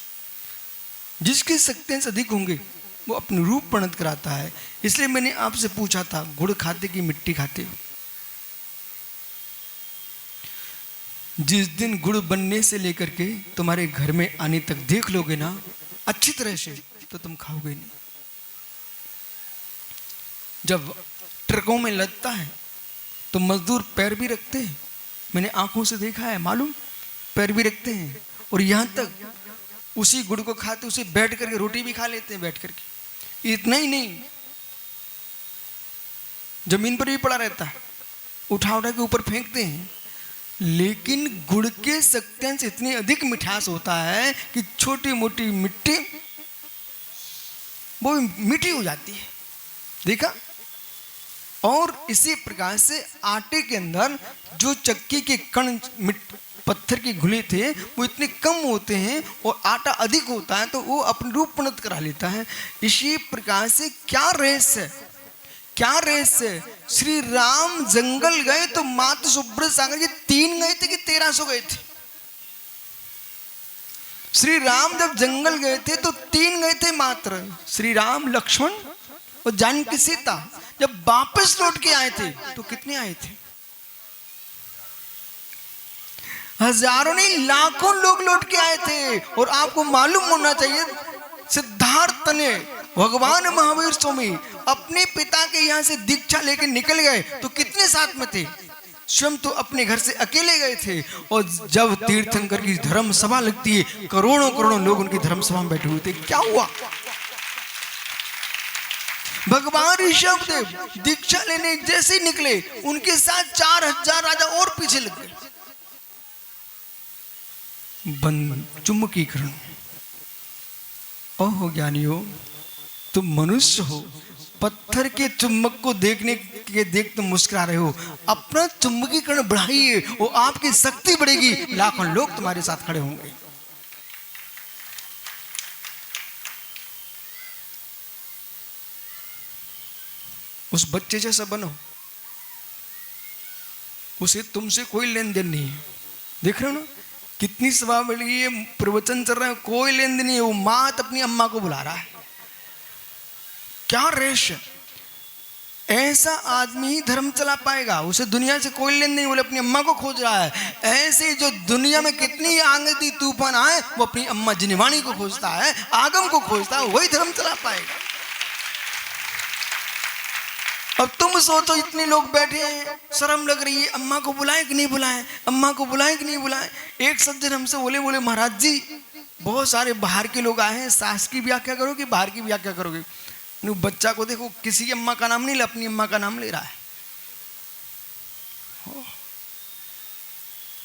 जिसकी शक्तियां अधिक होंगे वो अपने रूप परिणत कराता है। इसलिए मैंने आपसे पूछा था, गुड़ खाते कि मिट्टी खाते हो? जिस दिन गुड़ बनने से लेकर के तुम्हारे घर में आने तक देख लोगे ना अच्छी तरह से, तो तुम खाओगे नहीं। जब ट्रकों में लगता है तो मजदूर पैर भी रखते हैं, मैंने आंखों से देखा है, मालूम, पैर भी रखते हैं। और यहां तक उसी गुड़ को खाते, उसे बैठ करके रोटी भी खा लेते हैं बैठ करके। इतना ही नहीं, जमीन पर भी पड़ा रहता है, उठा उठा के ऊपर फेंकते हैं। लेकिन गुड़ के शक्तियां से इतनी अधिक मिठास होता है कि छोटी मोटी मिट्टी वो मीठी हो जाती है, देखा। और इसी प्रकार से आटे के अंदर जो चक्की के कण पत्थर के घुले थे वो इतने कम होते हैं और आटा अधिक होता है तो वो अपने रूप परिणत करा लेता है। इसी प्रकार से क्या रहस्य, क्या रहस्य? श्री राम जंगल गए तो माता सुब्रत सागर जी 3 गए थे कि 1300 गए थे? श्री राम जब जंगल गए थे तो 3 गए थे मात्र, श्री राम, लक्ष्मण और जानकी सीता। जब वापस लौट के आए थे तो कितने आए थे? हजारों नहीं लाखों लोग लौट के आए थे। और आपको मालूम होना चाहिए, सिद्धार्थ ने, भगवान महावीर स्वामी अपने पिता के यहां से दीक्षा लेकर निकल गए तो कितने साथ में थे? स्वयं तो अपने घर से अकेले गए थे। और जब तीर्थंकर की धर्म सभा लगती है, करोड़ों करोड़ों लोग उनकी धर्म सभा में बैठे हुए थे। क्या हुआ? भगवान ऋषभ देव दीक्षा लेने जैसे निकले, उनके साथ 4000 राजा और पीछे लग गए। बंद चुंबकीकरण। ओहो ज्ञानियों, तुम मनुष्य हो, पत्थर के चुंबक को देखने के देख तुम मुस्कुरा रहे हो। अपना चुंबकीकरण बढ़ाइए, वो आपकी शक्ति बढ़ेगी, लाखों लोग तुम्हारे साथ खड़े होंगे। उस बच्चे जैसा बनो, उसे तुमसे कोई लेन देन नहीं है। देख रहे हो ना कितनी सभा मिल गई है, प्रवचन चल रहा है, कोई लेन देन नहीं है। वो माँ अपनी अम्मा को बुला रहा है। क्या रहस्य! ऐसा आदमी ही धर्म चला पाएगा, उसे दुनिया से कोई लेन नहीं, बोले अपनी अम्मा को खोज रहा है। ऐसे जो दुनिया में कितनी आंधी तूफान आए, वो अपनी अम्मा जिनवाणी को खोजता है, आगम को खोजता है, वही धर्म चला पाएगा। अब तुम सोचो, इतने लोग बैठे हैं, शर्म लग रही है, अम्मा को बुलाएं कि नहीं बुलाएं, अम्मा को बुलाएं कि नहीं बुलाएं। एक सज्जन हमसे बोले महाराज जी, बहुत सारे बाहर के लोग आए हैं, सास की व्याख्या करोगे, बाहर की व्याख्या करोगे। बच्चा को देखो, किसी की अम्मा का नाम नहीं ले, अपनी अम्मा का नाम ले रहा है।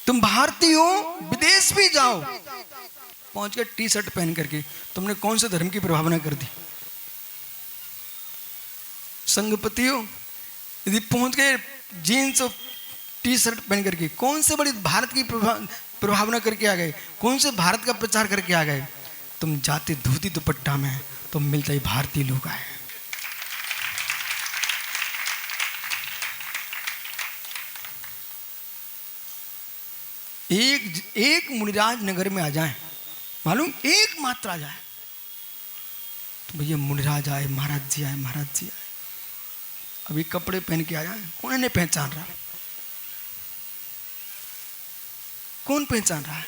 तुम भारतीय हो, विदेश भी जाओ, पहुंच के टी शर्ट पहन करके तुमने कौन से धर्म की प्रभावना कर दी? संघपति हो, यदि पहुंच गए जीन्स और टी शर्ट पहन करके, कौन से बड़ी भारत की प्रभावना करके आ गए, कौन से भारत का प्रचार करके आ गए? तुम जाते धोती दुपट्टा में, तो मिलता ही भारतीय लोग आए। एक मुनिराज नगर में आ जाए, मालूम, एक मात्र आ जाए तो भैया मुनिराज आए, महाराज जी आए, महाराज जी आए। अभी कपड़े पहन के आया, कौन नहीं पहचान रहा? कौन पहचान रहा है?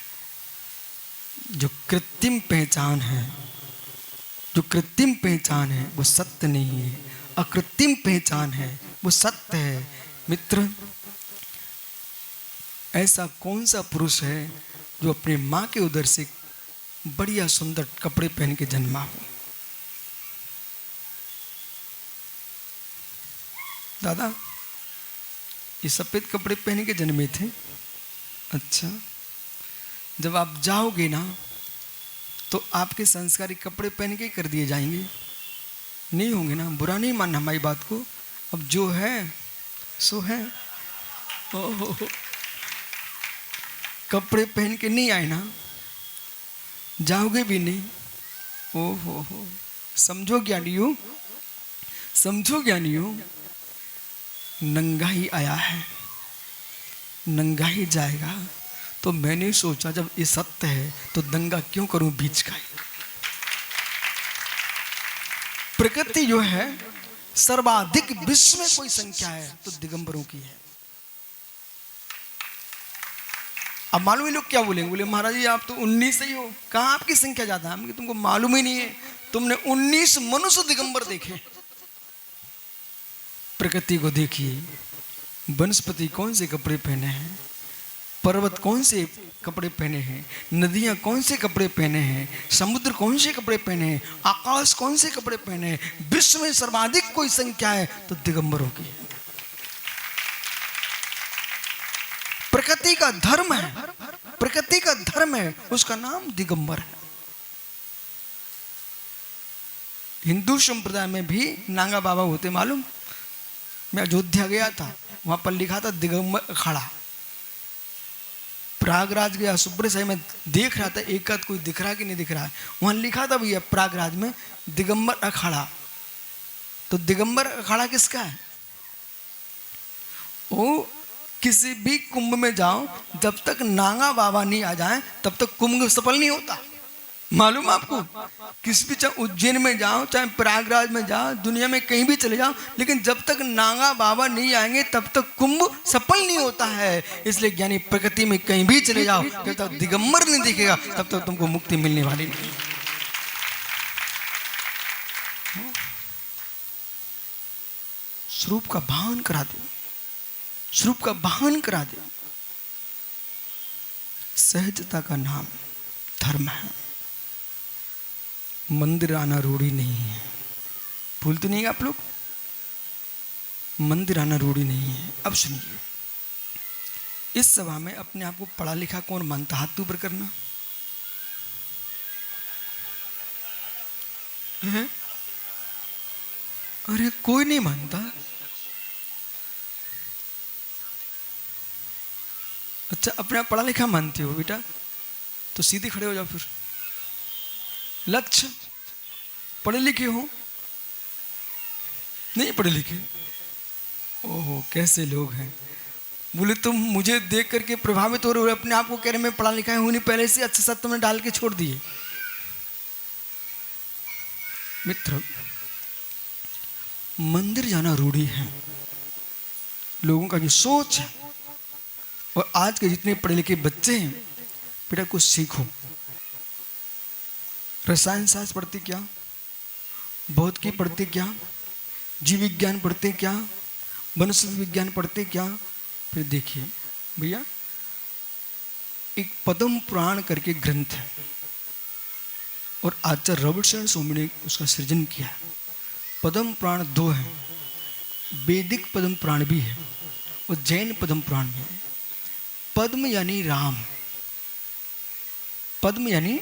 जो कृत्रिम पहचान है, जो कृत्रिम पहचान है वो सत्य नहीं है, अकृत्रिम पहचान है वो सत्य है। मित्र, ऐसा कौन सा पुरुष है जो अपने माँ के उदर से बढ़िया सुंदर कपड़े पहन के जन्मा हो? दादा, ये सफेद कपड़े पहन के जन्मे थे? अच्छा, जब आप जाओगे ना तो आपके संस्कारी कपड़े पहन के कर दिए जाएंगे, नहीं होंगे ना? बुरा नहीं मानना हमारी बात को। अब जो है सो है। कपड़े पहन के नहीं आए ना, जाओगे भी नहीं। ओहो हो, समझो ज्ञानियों, समझो ज्ञानियों, नंगा ही आया है, नंगा ही जाएगा। तो मैंने सोचा जब ये सत्य है तो दंगा क्यों करूं बीच का। प्रकृति जो है सर्वाधिक विश्व में कोई संख्या है तो दिगंबरों की है। अब मालूम ही लोग क्या बोलेंगे, बोले महाराज जी आप तो 19 ही हो, कहाँ आपकी संख्या ज्यादा है? तुमको मालूम ही नहीं है, तुमने 19 मनुष्य दिगंबर देखे। प्रकृति को देखिए, वनस्पति कौन से कपड़े पहने हैं, पर्वत कौन से कपड़े पहने हैं, नदियां कौन से कपड़े पहने हैं, समुद्र कौन से कपड़े पहने हैं, आकाश कौन से कपड़े पहने हैं। विश्व में सर्वाधिक कोई संख्या है तो दिगंबरों की है। प्रकृति का धर्म है, प्रकृति का धर्म है, उसका नाम दिगंबर है। हिंदू संप्रदाय में भी नांगा बाबा होते, मालूम? मैं अयोध्या गया था, वहां पर लिखा था दिगंबर अखाड़ा। प्रयागराज गया, सुब्रत साहिब में देख रहा था एक आध कोई दिख रहा कि नहीं दिख रहा है, वहां लिखा था भैया प्रयागराज में दिगंबर अखाड़ा। तो दिगंबर अखाड़ा किसका है? वो किसी भी कुंभ में जाओ, जब तक नांगा बाबा नहीं आ जाए तब तक कुंभ सफल नहीं होता। मालूम आपको? किसी भी, चाहे उज्जैन में जाओ, चाहे प्रयागराज में जाओ, दुनिया में कहीं भी चले जाओ, लेकिन जब तक नांगा बाबा नहीं आएंगे तब तक कुंभ सफल नहीं होता है। इसलिए ज्ञानी प्रकृति में कहीं भी चले जाओ, जब तक दिगंबर नहीं दिखेगा तब तक तुमको मुक्ति मिलने वाली नहीं। स्वरूप का भान करा दे, स्वरूप का भान करा दे। सहजता का नाम धर्म है। मंदिर आना रूढ़ी नहीं है, भूलते नहीं आप लोग? मंदिर आना रूढ़ी नहीं है। अब सुनिए, इस सभा में अपने आप को पढ़ा लिखा कौन मानता? हाथ ऊपर करना। हैं? अरे कोई नहीं मानता। अच्छा, अपने आप पढ़ा लिखा मानते हो बेटा, तो सीधे खड़े हो जाओ फिर। लक्ष्य, पढ़े लिखे हो? नहीं पढ़े लिखे? ओहो, कैसे लोग हैं। बोले तुम मुझे देख करके प्रभावित हो रहे हो, अपने आप को कह रहे मैं पढ़ा लिखा हूं नहीं, पहले से अच्छा सा तुमने डाल के छोड़ दिए। मित्र, मंदिर जाना रूढ़ी है, लोगों का जो सोच है। और आज के जितने पढ़े लिखे बच्चे हैं, बेटा कुछ सीखो। रसायन शास्त्र पढ़ते क्या, भौतिकी पढ़ते क्या, जीव विज्ञान पढ़ते क्या, वनस्पति विज्ञान पढ़ते क्या। फिर देखिए भैया, एक पद्म पुराण करके ग्रंथ है, और आचार्य रॉबर्टसन स्वामी ने उसका सृजन किया है। पद्म पुराण दो है, वैदिक पद्म पुराण भी है और जैन पद्म पुराण भी है। पद्म यानी राम, पद्म यानी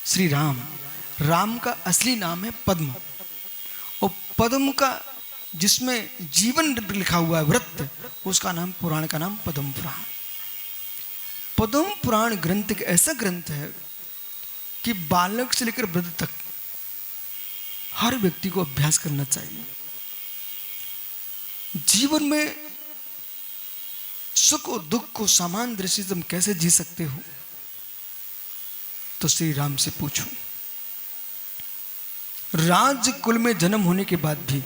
श्री राम, राम का असली नाम है पद्म। और पद्म का जिसमें जीवन लिखा हुआ है, व्रत, उसका नाम, पुराण का नाम पद्म पुराण। पद्म पुराण ग्रंथ एक ऐसा ग्रंथ है कि बालक से लेकर वृद्ध तक हर व्यक्ति को अभ्यास करना चाहिए। जीवन में सुख और दुख को समान दृष्टि से तुम कैसे जी सकते हो, तो श्री राम से पूछो। राज्य कुल में जन्म होने के बाद भी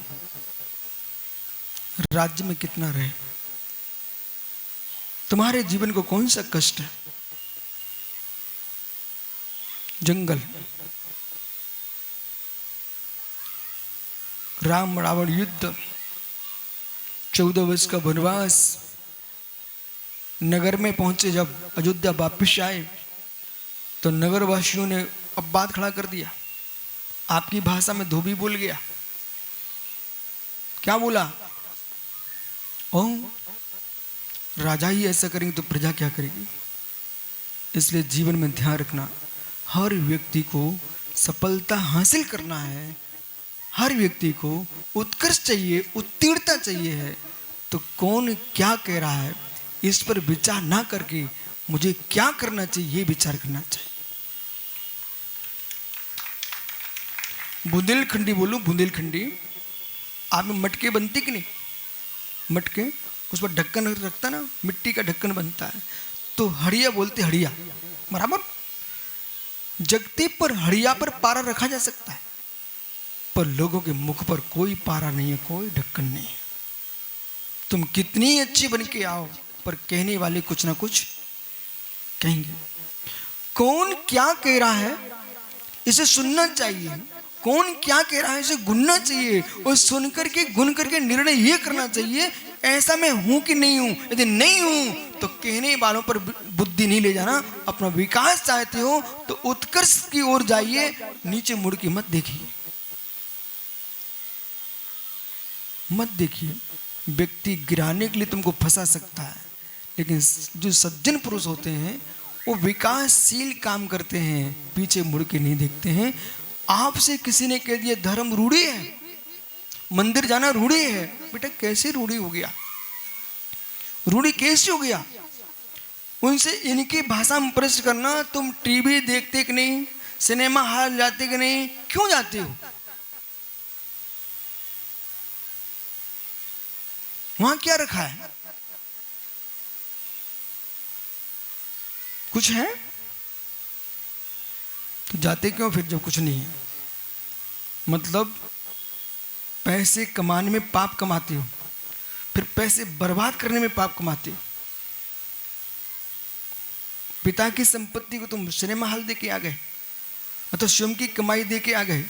राज्य में कितना रहे, तुम्हारे जीवन को कौन सा कष्ट है। जंगल, राम रावण युद्ध, 14 वर्ष का वनवास, नगर में पहुंचे, जब अयोध्या वापिस आए तो नगरवासियों ने अब बात खड़ा कर दिया। आपकी भाषा में धोबी बोल गया। क्या बोला? ओ, राजा ही ऐसा करेंगे तो प्रजा क्या करेगी। इसलिए जीवन में ध्यान रखना, हर व्यक्ति को सफलता हासिल करना है, हर व्यक्ति को उत्कर्ष चाहिए, उत्तीर्णता चाहिए है, तो कौन क्या कह रहा है इस पर विचार ना करके मुझे क्या करना चाहिए ये विचार करना चाहिए। बुंदेलखंडी बोलो, बुंदेलखंडी। आप में मटके बनती कि नहीं? मटके, उस पर ढक्कन रखता ना, मिट्टी का ढक्कन बनता है, तो हड़िया बोलते, हड़िया बराबर। जगती पर हड़िया पर पारा रखा जा सकता है, पर लोगों के मुख पर कोई पारा नहीं है, कोई ढक्कन नहीं है। तुम कितनी अच्छी बन के आओ, पर कहने वाले कुछ ना कुछ कहेंगे। कौन क्या कह रहा है इसे सुनना चाहिए, कौन क्या कह रहा है इसे गुनना चाहिए, और सुन करके गुन करके निर्णय ये करना चाहिए ऐसा मैं हूं कि नहीं हूं। यदि नहीं हूं तो कहने वालों पर बुद्धि नहीं ले जाना। अपना विकास चाहते हो तो उत्कर्ष की ओर जाइए, नीचे मुड़ के मत देखिए, मत देखिए। व्यक्ति गिराने के लिए तुमको फंसा सकता है, लेकिन जो सज्जन पुरुष होते हैं वो विकासशील काम करते हैं, पीछे मुड़ के नहीं देखते हैं। आपसे किसी ने कह दिया धर्म रूढ़ी है, मंदिर जाना रूढ़ी है, बेटा कैसे रूढ़ी हो गया? रूढ़ी कैसे हो गया? उनसे इनकी भाषा में प्रश्न करना, तुम टीवी देखते कि नहीं, सिनेमा हॉल जाते कि नहीं, क्यों जाते हो? वहां क्या रखा है? कुछ है तो जाते क्यों फिर जब कुछ नहीं है? मतलब पैसे कमाने में पाप कमाते हो, फिर पैसे बर्बाद करने में पाप कमाते हो। पिता की संपत्ति को तुम सिनेमा हॉल दे के आ गए, मतलब स्वयं की कमाई दे के आ गए,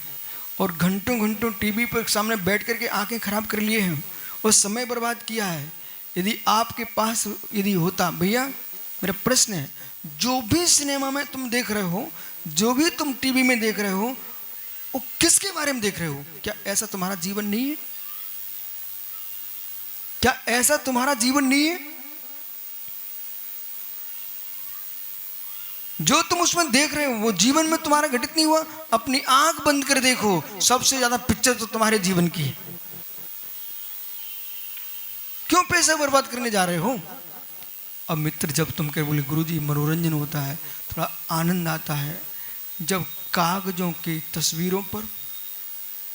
और घंटों घंटों टीवी पर सामने बैठ करके आंखें खराब कर लिए हैं और समय बर्बाद किया है। यदि आपके पास यदि होता, भैया मेरा प्रश्न है, जो भी सिनेमा में तुम देख रहे हो, जो भी तुम टीवी में देख रहे हो, वो किसके बारे में देख रहे हो? क्या ऐसा तुम्हारा जीवन नहीं है? क्या ऐसा तुम्हारा जीवन नहीं है? जो तुम उसमें देख रहे हो वो जीवन में तुम्हारा घटित नहीं हुआ। अपनी आंख बंद कर देखो, सबसे ज्यादा पिक्चर तो तुम्हारे जीवन की है। क्यों पैसे बर्बाद करने जा रहे हो? अब मित्र, जब तुम कह बोले गुरुजी मनोरंजन होता है, थोड़ा आनंद आता है, जब कागजों की तस्वीरों पर,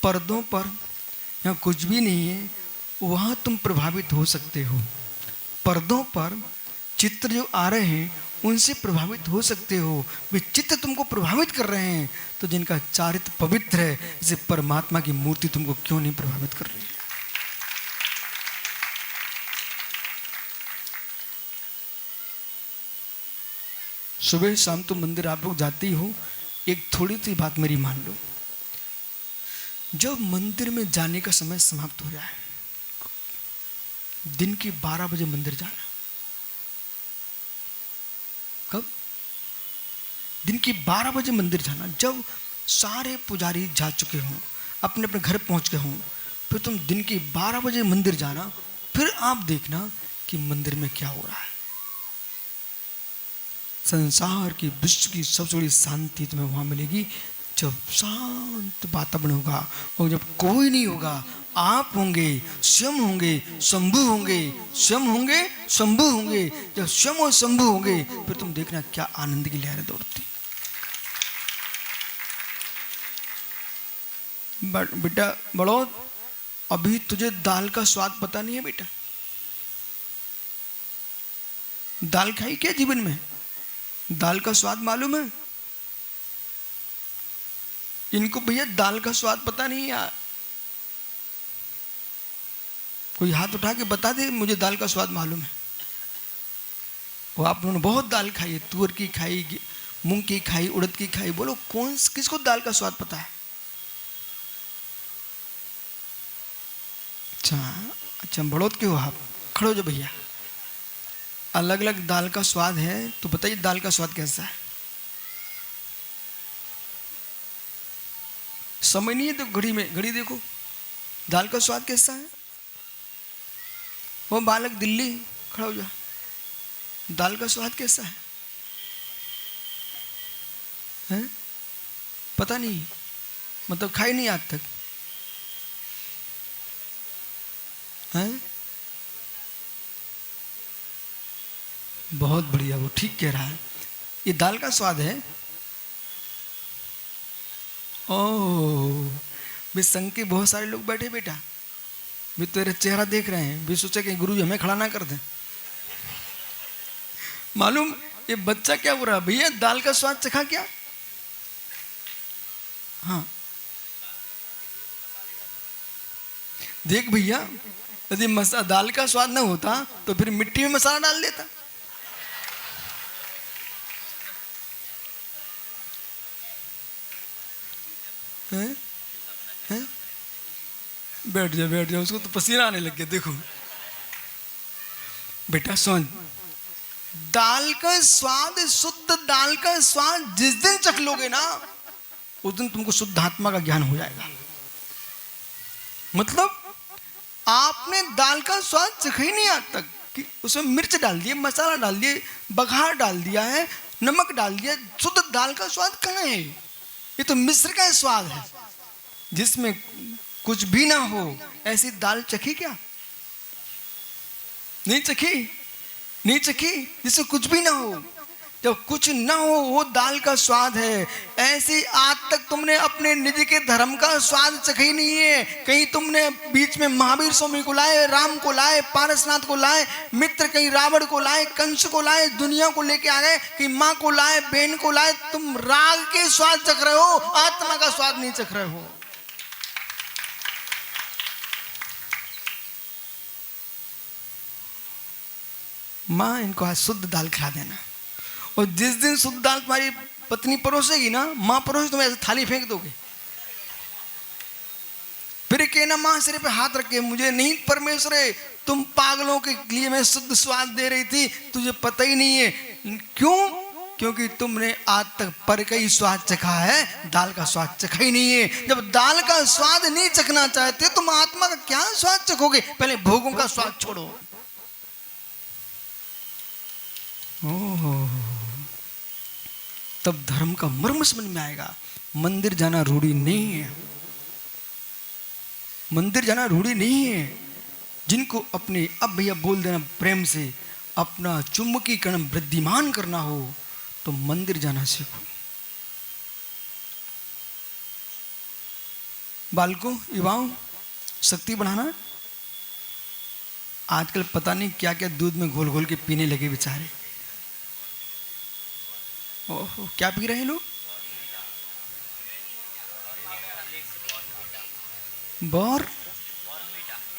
पर्दों पर या कुछ भी नहीं है, वहां तुम प्रभावित हो सकते हो। पर्दों पर चित्र जो आ रहे हैं उनसे प्रभावित हो सकते हो। वे चित्र तुमको प्रभावित कर रहे हैं, तो जिनका चारित्र पवित्र है, जैसे परमात्मा की मूर्ति तुमको क्यों नहीं प्रभावित कर रही है? सुबह शाम तो मंदिर आप लोग जाते ही हो। एक थोड़ी सी बात मेरी मान लो, जब मंदिर में जाने का समय समाप्त हो जाए, दिन के 12 बजे मंदिर जाना। कब? दिन के 12 बजे मंदिर जाना, जब सारे पुजारी जा चुके हों, अपने अपने घर पहुंच गए हों, फिर तुम दिन के 12 बजे मंदिर जाना। फिर आप देखना कि मंदिर में क्या हो रहा है। संसार की, विश्व की सबसे बड़ी शांति तुम्हें वहां मिलेगी, जब शांत वातावरण होगा और जब कोई नहीं होगा। आप होंगे, स्वयं होंगे, शंभु होंगे, स्वयं होंगे, शंभु होंगे। जब स्वयं और शंभु होंगे, फिर तुम देखना क्या आनंद की लहरें दौड़ती। बेटा बड़ो, अभी तुझे दाल का स्वाद पता नहीं है बेटा? दाल खाई क्या जीवन में? दाल का स्वाद मालूम है? इनको भैया दाल का स्वाद पता नहीं यार। कोई हाथ उठा के बता दे मुझे दाल का स्वाद मालूम है। वो आप लोगों ने बहुत दाल खाई है, तुअर की खाई, मूंग की खाई, उड़द की खाई। बोलो कौन किसको दाल का स्वाद पता है? अच्छा बड़ौद के हो आप? खड़ो जो भैया, अलग अलग दाल का स्वाद है, तो बताइए दाल का स्वाद कैसा है? समय नहीं है तो घड़ी में घड़ी देखो, दाल का स्वाद कैसा है? वो बालक दिल्ली खड़ा हो जा, दाल का स्वाद कैसा है? हैं? पता नहीं, मतलब खाई नहीं आज तक? हैं? बहुत बढ़िया, वो ठीक कह रहा है, ये दाल का स्वाद है। ओह, भी संग के बहुत सारे लोग बैठे बेटा, भी तेरे चेहरा देख रहे हैं, भी सोचे कि गुरु जी हमें खड़ा ना कर दें। मालूम ये बच्चा क्या बोल रहा है? भैया दाल का स्वाद चखा क्या? हाँ देख भैया, यदि दाल का स्वाद ना होता तो फिर मिट्टी में मसाला डाल देता। हैं? हैं? बैठ जा, उसको तो पसीना आने लग गया। देखो बेटा सुन, दाल का स्वाद, शुद्ध दाल का स्वाद जिस दिन चख लोगे ना, उस दिन तुमको शुद्ध आत्मा का ज्ञान हो जाएगा। मतलब आपने दाल का स्वाद चखा ही नहीं आज तक, कि उसमें मिर्च डाल दिए, मसाला डाल दिए, बघार डाल दिया है, नमक डाल दिया। शुद्ध दाल का स्वाद कहाँ है? ये तो मिस्र का स्वाद है, जिसमें कुछ भी ना हो। ऐसी दाल चखी क्या? नहीं चखी, नहीं चखी, जिसमें कुछ भी ना हो। जब कुछ ना हो वो दाल का स्वाद है। ऐसी आज तक तुमने अपने निज के धर्म का स्वाद चखी नहीं है। कहीं तुमने बीच में महावीर स्वामी को लाए, राम को लाए, पारसनाथ को लाए, मित्र कहीं रावण को लाए, कंस को लाए, दुनिया को लेके आ गए, कहीं माँ को लाए, बहन को लाए। तुम राग के स्वाद चख रहे हो, आत्मा का स्वाद नहीं चख रहे हो। माँ इनको आज शुद्ध दाल खिला देना, और जिस दिन शुद्ध दाल तुम्हारी पत्नी परोसेगी ना, माँ परोसे, तुम ऐसे थाली फेंक दोगे। फिर कहना माँ सिर पे हाथ रखे, मुझे नहीं परमेश्वर है, तुम पागलों के लिए मैं शुद्ध स्वाद दे रही थी, तुझे पता ही नहीं है। क्यों? क्योंकि तुमने आज तक पर का ही स्वाद चखा है, दाल का स्वाद चखा ही नहीं है। जब दाल का स्वाद नहीं चखना चाहते, तुम आत्मा का क्या स्वाद चखोगे? पहले भोगों का स्वाद छोड़ो। ओह, तब धर्म का मर्म समझ में आएगा। मंदिर जाना रूढ़ी नहीं है, मंदिर जाना रूढ़ी नहीं है। जिनको अपने अब भैया बोल देना प्रेम से, अपना चुंबकीकरण वृद्धिमान करना हो तो मंदिर जाना सीखो। बालकों, युवाओं, शक्ति बढ़ाना। आजकल पता नहीं क्या क्या दूध में घोल घोल के पीने लगे बेचारे। ओहो, क्या पी रहे हैं लोग?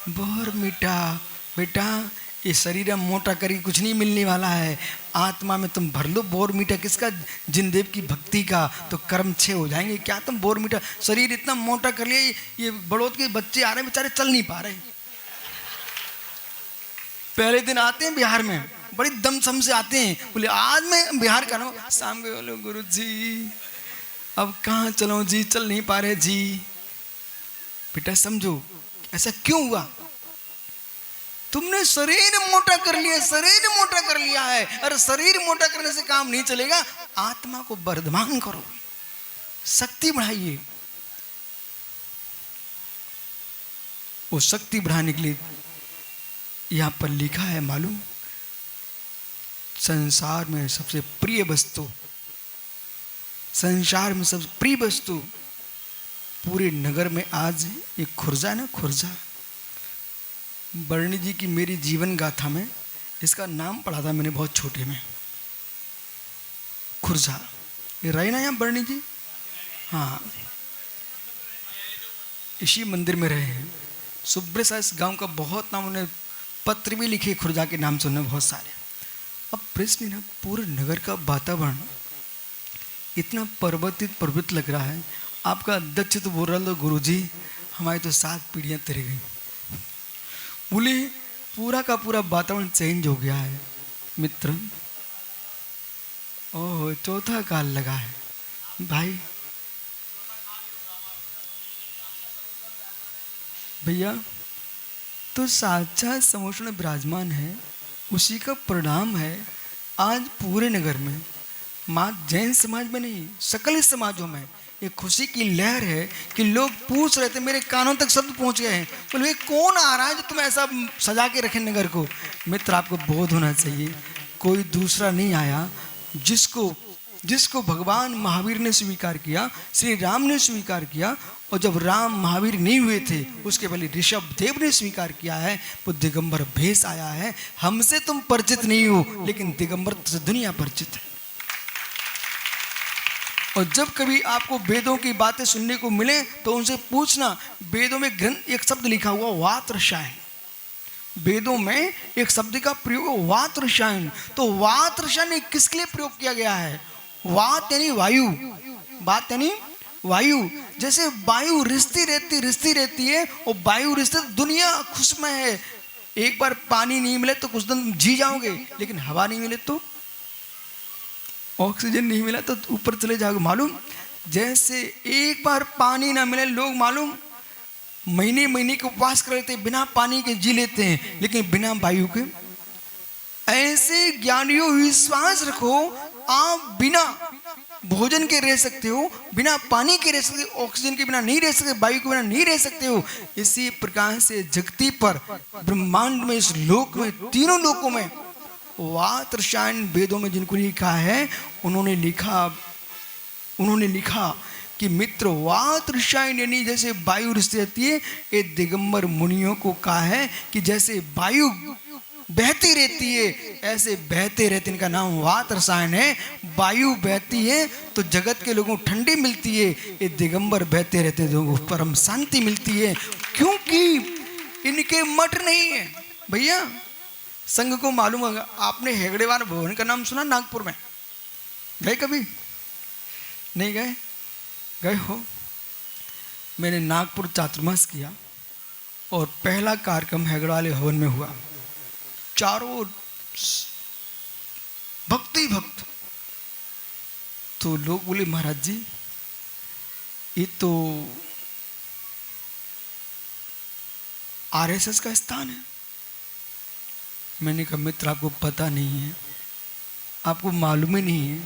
बॉर्नविटा। बेटा, ये शरीर में मोटा करके कुछ नहीं मिलने वाला है। आत्मा में तुम भर लो बॉर्नविटा। किसका? जिनदेव की भक्ति का। तो कर्म छे हो जाएंगे। क्या तुम बॉर्नविटा, शरीर इतना मोटा कर लिया। ये बड़ौद के बच्चे आ रहे हैं बेचारे, चल नहीं पा रहे। पहले दिन आते हैं बिहार में, बड़ी दमसम से आते हैं, बोले आज मैं बिहार का हूँ। सामने बोलो गुरु जी अब कहाँ चलो जी, चल नहीं पा रहे जी। बेटा समझो ऐसा क्यों हुआ? तुमने शरीर मोटा कर लिया, शरीर मोटा कर लिया है। अरे शरीर मोटा करने से काम नहीं चलेगा, आत्मा को वर्धमान करो, शक्ति बढ़ाइए। वो शक्ति बढ़ाने के लिए यहां पर लिखा है मालूम, संसार में सबसे प्रिय वस्तु, संसार में सबसे प्रिय वस्तु पूरे नगर में आज एक खुर्जा ना, खुर्जा। बर्णी जी की मेरी जीवन गाथा में इसका नाम पढ़ा था मैंने बहुत छोटे में, खुर्जा। ये रहे ना यहाँ बर्णी जी? हाँ, इसी मंदिर में रहे हैं। सुब्रत सा इस गांव का बहुत नाम, उन्हें पत्र भी लिखे खुर्जा के नाम से उन्हें बहुत सारे। अब प्रश्न ना, पूरे नगर का वातावरण इतना पर्वत लग रहा है। आपका अध्यक्ष तो बोल रहा था गुरु जी हमारी तो 7 पीढ़ियां तैर गई। बोले पूरा का पूरा वातावरण चेंज हो गया है मित्र। ओह, चौथा काल लगा है भाई। भैया तो साक्षात समोषण विराजमान है, उसी का परिणाम है आज पूरे नगर में, मात्र जैन समाज में नहीं सकल समाजों में ये खुशी की लहर है कि लोग पूछ रहे थे, मेरे कानों तक शब्द पहुंच गए हैं, बोले कौन आ रहा है जो तुम ऐसा सजा के रखे नगर को। मित्र आपको बोध होना चाहिए, कोई दूसरा नहीं आया जिसको भगवान महावीर ने स्वीकार किया, श्री राम ने स्वीकार किया। और जब राम महावीर नहीं हुए थे उसके पहले ऋषभ देव ने स्वीकार किया है, वो दिगंबर भेष आया है। हमसे तुम परिचित नहीं हो लेकिन दिगंबर से दुनिया परिचित है। और जब कभी आपको वेदों की बातें सुनने को मिले तो उनसे पूछना, वेदों में ग्रंथ एक शब्द लिखा हुआ वात रसायन, वेदों में एक शब्द का प्रयोग वात रसायन। तो वात रसायन किसके लिए प्रयोग किया गया है? वात यानी वायु, वात यानी वायु। जैसे वायु रिश्ती रहती है और वायु रिश्ते दुनिया खुशमय है। एक बार पानी नहीं मिले तो कुछ दिन जी जाओगे, लेकिन हवा नहीं मिले तो, ऑक्सीजन नहीं मिला तो ऊपर चले जाओगे। मालूम, जैसे एक बार पानी ना मिले लोग मालूम महीने महीने के उपवास कर लेते हैं, बिना पानी के जी लेते हैं, लेकिन बिना वायु के। ऐसे ज्ञानियों विश्वास रखो, आप बिना भोजन के रह सकते हो, बिना पानी के रह सकते हो, ऑक्सीजन के बिना नहीं रह सकते, वायु के बिना नहीं रह सकते हो। इसी प्रकार से जगती पर, ब्रह्मांड में, इस लोक में, तीनों लोकों में वात रसायन वेदों में जिनको लिखा है, उन्होंने लिखा कि मित्र वात रसायन यानी जैसे वायु रिश्ते रहती है, ये दिगंबर मुनियों को कहा है कि जैसे वायु बहती रहती है ऐसे बहते रहते, इनका नाम वात रसायन है। वायु बहती है तो जगत के लोगों को ठंडी मिलती है, ये दिगंबर बहते रहते लोगों को परम शांति मिलती है, क्योंकि इनके मठ नहीं है। भैया संघ को मालूम होगा, आपने हेगड़ेवार भवन का नाम सुना? नागपुर में गए कभी? नहीं गए? गए हो? मैंने नागपुर चातुर्मास किया और पहला कार्यक्रम हेगड़वाले भवन में हुआ। चारों भक्त तो लोग बोले महाराज जी ये तो आरएसएस का स्थान है। मैंने कहा मित्र आपको पता नहीं है, आपको मालूम ही नहीं है,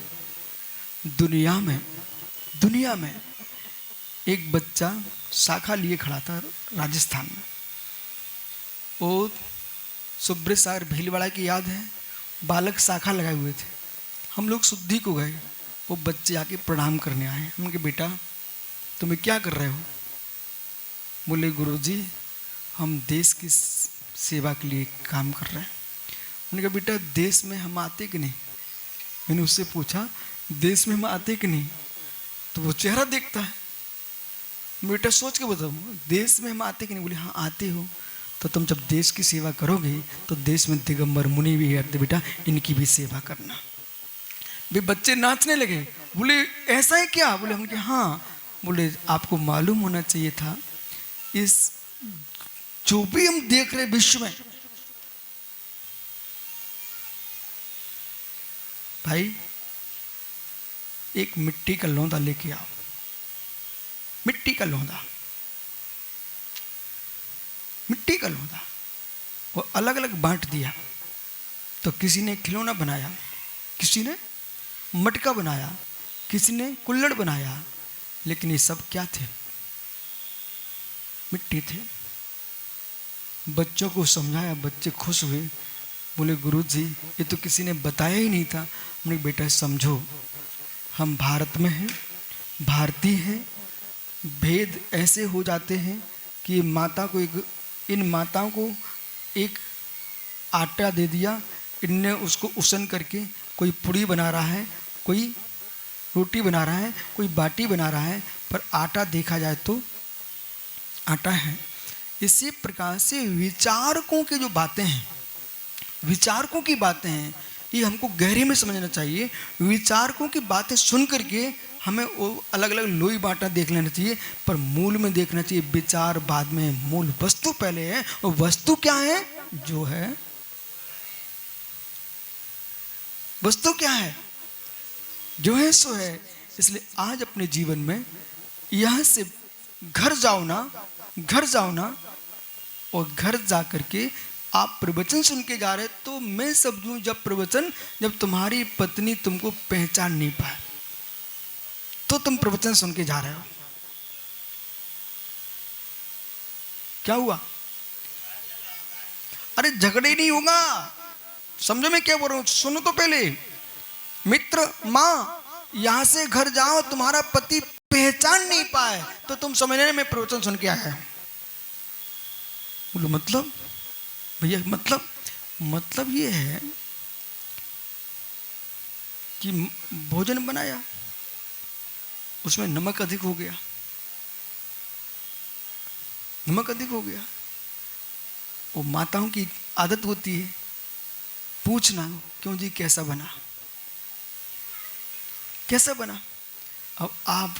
दुनिया में एक बच्चा शाखा लिए खड़ा था राजस्थान में। वो सुब्रत सागर भीलवाड़ा की याद है, बालक शाखा लगाए हुए थे। हम लोग शुद्धि को गए, वो बच्चे आके प्रणाम करने आए। हम कहे बेटा तुम्हें क्या कर रहे हो? बोले गुरुजी हम देश की सेवा के लिए काम कर रहे हैं। उन्होंने कहा बेटा देश में हम आते कि नहीं? मैंने उससे पूछा देश में हम आते कि नहीं? तो वो चेहरा देखता है। बेटा सोच के बताओ देश में हम आते कि नहीं? बोले हाँ आते हो। तो तुम जब देश की सेवा करोगे तो देश में दिगंबर मुनि भी है, तो बेटा इनकी भी सेवा करना। वे बच्चे नाचने लगे। बोले ऐसा है क्या? बोले हम कहा हाँ। बोले आपको मालूम होना चाहिए था इस जो भी हम देख रहे विश्व में, भाई एक मिट्टी का लौंदा लेके आओ, मिट्टी का लौंदा वो अलग अलग बांट दिया। तो किसी ने खिलौना बनाया, किसी ने मटका बनाया, किसी ने कुल्हड़ बनाया, लेकिन ये सब क्या थे? मिट्टी थे। बच्चों को समझाया, बच्चे खुश हुए। बोले गुरुजी ये तो किसी ने बताया ही नहीं था। हमने बेटा समझो हम भारत में हैं, भारतीय हैं, भेद ऐसे हो जाते हैं कि इन माताओं को एक आटा दे दिया, इनने उसको उसन करके कोई पूड़ी बना रहा है, कोई रोटी बना रहा है, कोई बाटी बना रहा है, पर आटा देखा जाए तो आटा है। इसी प्रकार से विचारकों की जो बातें हैं, विचारकों की बातें हैं, ये हमको गहरे में समझना चाहिए। विचारकों की बातें सुन करके हमें वो अलग अलग लोई बाटा देख लेना चाहिए, पर मूल में देखना चाहिए। विचार बाद में, मूल वस्तु पहले है। और वस्तु क्या है? जो है वस्तु क्या है? जो है सो है। इसलिए आज अपने जीवन में यहां से घर जाओ ना, और घर जा करके आप प्रवचन सुन के जा रहे, तो मैं समझूं जब तुम्हारी पत्नी तुमको पहचान नहीं पाए तो तुम प्रवचन सुन के जा रहे हो। क्या हुआ? अरे झगड़े नहीं होगा। समझो मैं क्या बोल रहा हूं, सुनो तो पहले। मित्र मां यहां से घर जाओ, तुम्हारा पति पहचान नहीं पाए तो तुम समझने में प्रवचन सुन के आया है। बोलो मतलब भैया मतलब ये है कि भोजन बनाया, उसमें नमक अधिक हो गया। वो माताओं की आदत होती है पूछना, क्यों जी कैसा बना? अब आप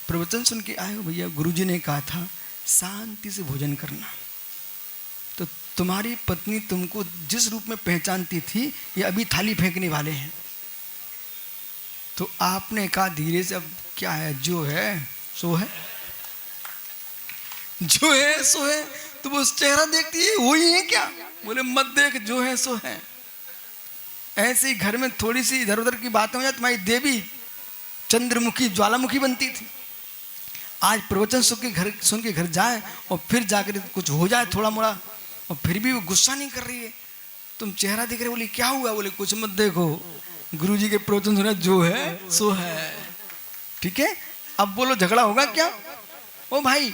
प्रवचन सुन के आए हो, भैया गुरुजी ने कहा था शांति से भोजन करना। तो तुम्हारी पत्नी तुमको जिस रूप में पहचानती थी, ये अभी थाली फेंकने वाले हैं। तो आपने कहा धीरे से, अब क्या है, जो है सो है, तो वो चेहरा देखती है वही है क्या? बोले मत देख, जो है सो है। ऐसे ही घर में थोड़ी सी इधर उधर की बातें हो जाए, तुम्हारी देवी चंद्रमुखी ज्वालामुखी बनती थी। आज प्रवचन सुन के घर जाए और फिर जाकर कुछ हो जाए थोड़ा मोड़ा, और फिर भी वो गुस्सा नहीं कर रही है, तुम चेहरा देख रहे। बोले क्या हुआ? बोले कुछ मत देखो, गुरुजी के प्रवचन सुना, जो है सो है। ठीक है, अब बोलो झगड़ा होगा क्या? ओ भाई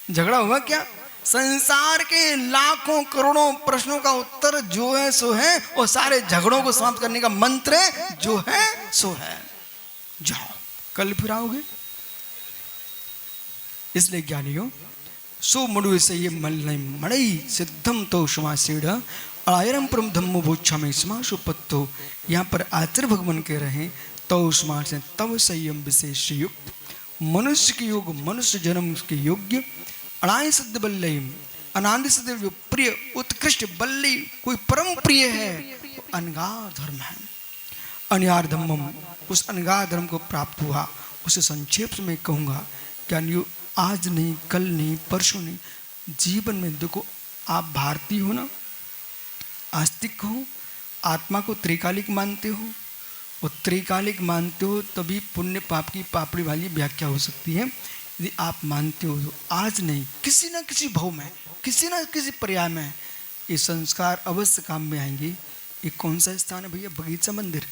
झगड़ा होगा क्या? संसार के लाखों करोड़ों प्रश्नों का उत्तर जो है सो है, और सारे झगड़ों को समाप्त करने का मंत्र है जो है सो है। जाओ कल फिर आओगे। इसलिए ज्ञानियों सो मडु से ये मणि सिद्धम तो समासेड़ आयरम परम धम्मो भोच्छा में समासु पत्तो। यहाँ पर आचार्य भगवान कह रहे हैं तो समास से तव संयम विशेष युक्त मनुष्य के योग, मनुष्य जन्म के योग्य अनाय सिद्ध बल्लई अनादि सिद्ध जो प्रिय उत्कृष्ट बल्ली कोई परम प्रिय है, अनगा धर्म है। अनियार धम्मम, उस अनगा धर्म को प्राप्त हुआ। उसे संक्षेप में कहूँगा, ज्ञानियों आज नहीं, कल नहीं, परसों नहीं, जीवन में देखो आप भारतीय हो ना, आस्तिक हो, आत्मा को त्रिकालिक मानते हो, और त्रिकालिक मानते हो तभी पुण्य पाप की पापड़ी वाली व्याख्या हो सकती है। यदि आप मानते हो तो आज नहीं, किसी ना किसी भाव में, किसी ना किसी पर्याय में ये संस्कार अवश्य काम में आएंगे। ये कौन सा स्थान है भैया? बगीचा मंदिर,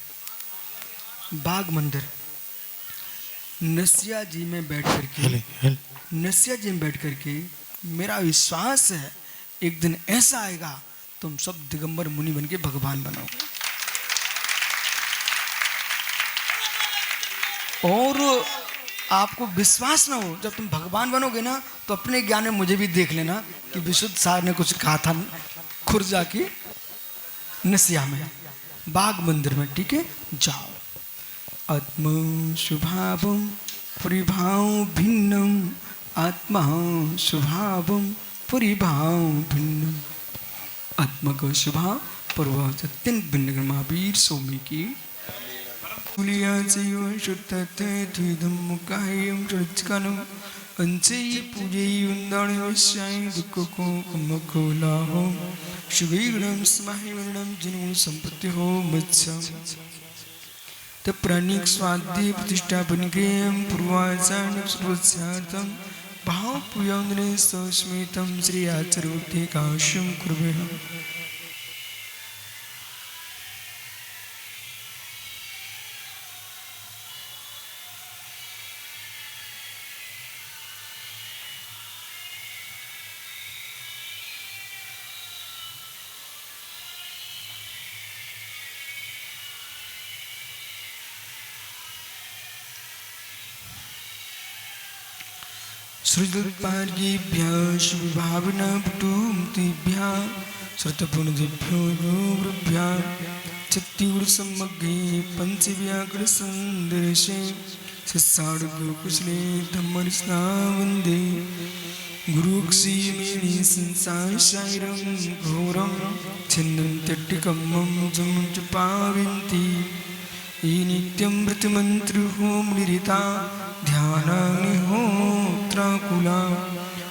बाग मंदिर। नसिया जी में बैठ करके, नसिया जी में बैठ करके मेरा विश्वास है एक दिन ऐसा आएगा तुम सब दिगंबर मुनि बन के भगवान बनोगे। और आपको विश्वास ना हो, जब तुम भगवान बनोगे ना तो अपने ज्ञान में मुझे भी देख लेना कि विशुद्ध सार ने कुछ कहा था खुर्जा की नसिया में, बाग मंदिर में। ठीक है, जाओ। आत्मा स्वभावम परिभाव भिन्नम, आत्मा स्वभावम परिभाव भिन्नम। आत्मा का स्वभाव परिभाव से अत्यंत भिन्न। महावीर स्वामी की कुलिया जीव शुद्धते द्विधम मुकायम चरचकनम अंचे पूजे वंदने वश्याय दुख को कमको लाहो शुभीगणम स्माहिवरणम जिनुन संपत्ति हो मत्सम। तब प्राणिक स्वाध्याय प्रतिष्ठापन क्रियम पूर्वाचारण सर्वस्यार्थम भाव पुयंद्रे सस्मितम श्री आचरोते काश्यम कुर्वेह। श्रुतपार्येभ्यः शुभभावनापटुमतेभ्यः श्रुतपुनदेभ्यो गुरुभ्यः छत्तीगुणसम्मग्गे पञ्चव्याकरणसन्दर्शे सस्साडुगुकुशले धम्मरत्ना वन्दे गुरुक्षीमेनि संसारसारं घोरं छिन्नं तट्टिकम्मं जमुं च पावन्ति ये नित्यं व्रतमन्त्रो मुनिरिता ध्यानाग्निहोत्राकुला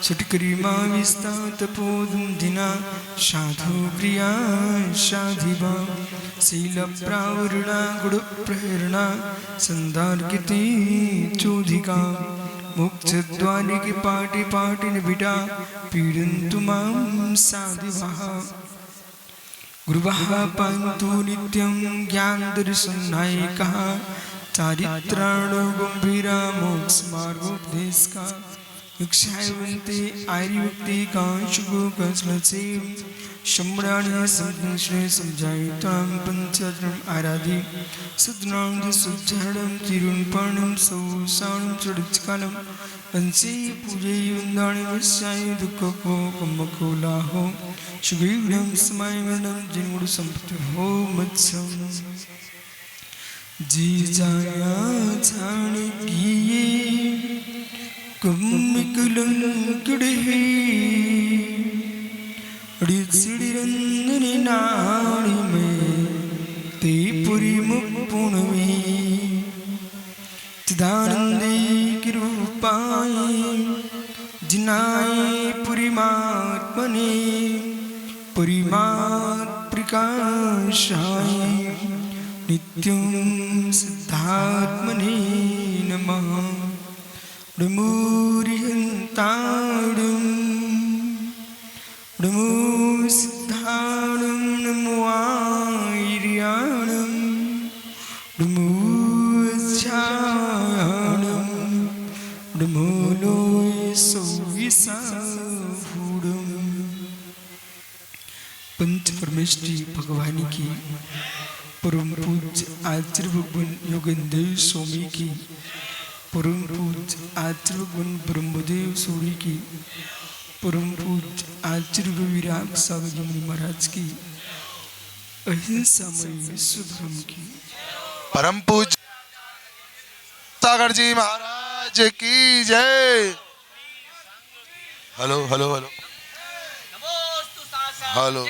षट्कर्मा विस्तातपोदिना साधु क्रिया साधिवा शीलप्रावरणा गुणप्रेरणा संदार्गिते चोधिका मोक्षद्वारिके पाटि पाटिन बिटा पीडन्तु मां साधिवाः गुरुवः पान्तु नित्यं ज्ञानदर्शननायकः चारित्राणो गंभीरा मोक्षमार्गोपदेशका यक्षायवन्ते आर्यवक्ति कांशुगोकस्लसे शम्राणि संश्रे समझायितां पंचरम् आराधि सुदनांद सुज्झाडं तिरुन्पर्णं सौसानं चडचकालं पंचे पूजे वन्दाणि वस्याय दुःखको कम्मकोलाहो सुग्रीवं समायवनं जिन्मुड संपत्ति हो मत्सम। जी जाया छाण किए कुम्मिकुलंकड़े अड़िसिड़िरंदनी नाड़ी में ते पुरी मुपुणवी चिदानंदे की रूपाए जिनाए पुरीमात्मने परिमात् प्रकाशाय नित्यं सिद्धात्मने नमः। नमोरिहन्ताणं नमो सिद्धाणं नमो आर्याणं नमो ज्ञानं नमो लोय सौविसाभूडं। पंच परमेष्ठी भगवानी की परम पूज्य आचार्य भगवान योगेंद्र स्वामी की, परम पूज्य आचार्य भगवान ब्रह्मदेव सूरी की, परम पूज्य आचार्य विराग सागर मुनि महाराज की, अहिंसामय विश्व धर्म की, परम पूज्य सागर जी महाराज की जय। Hello hello hello hello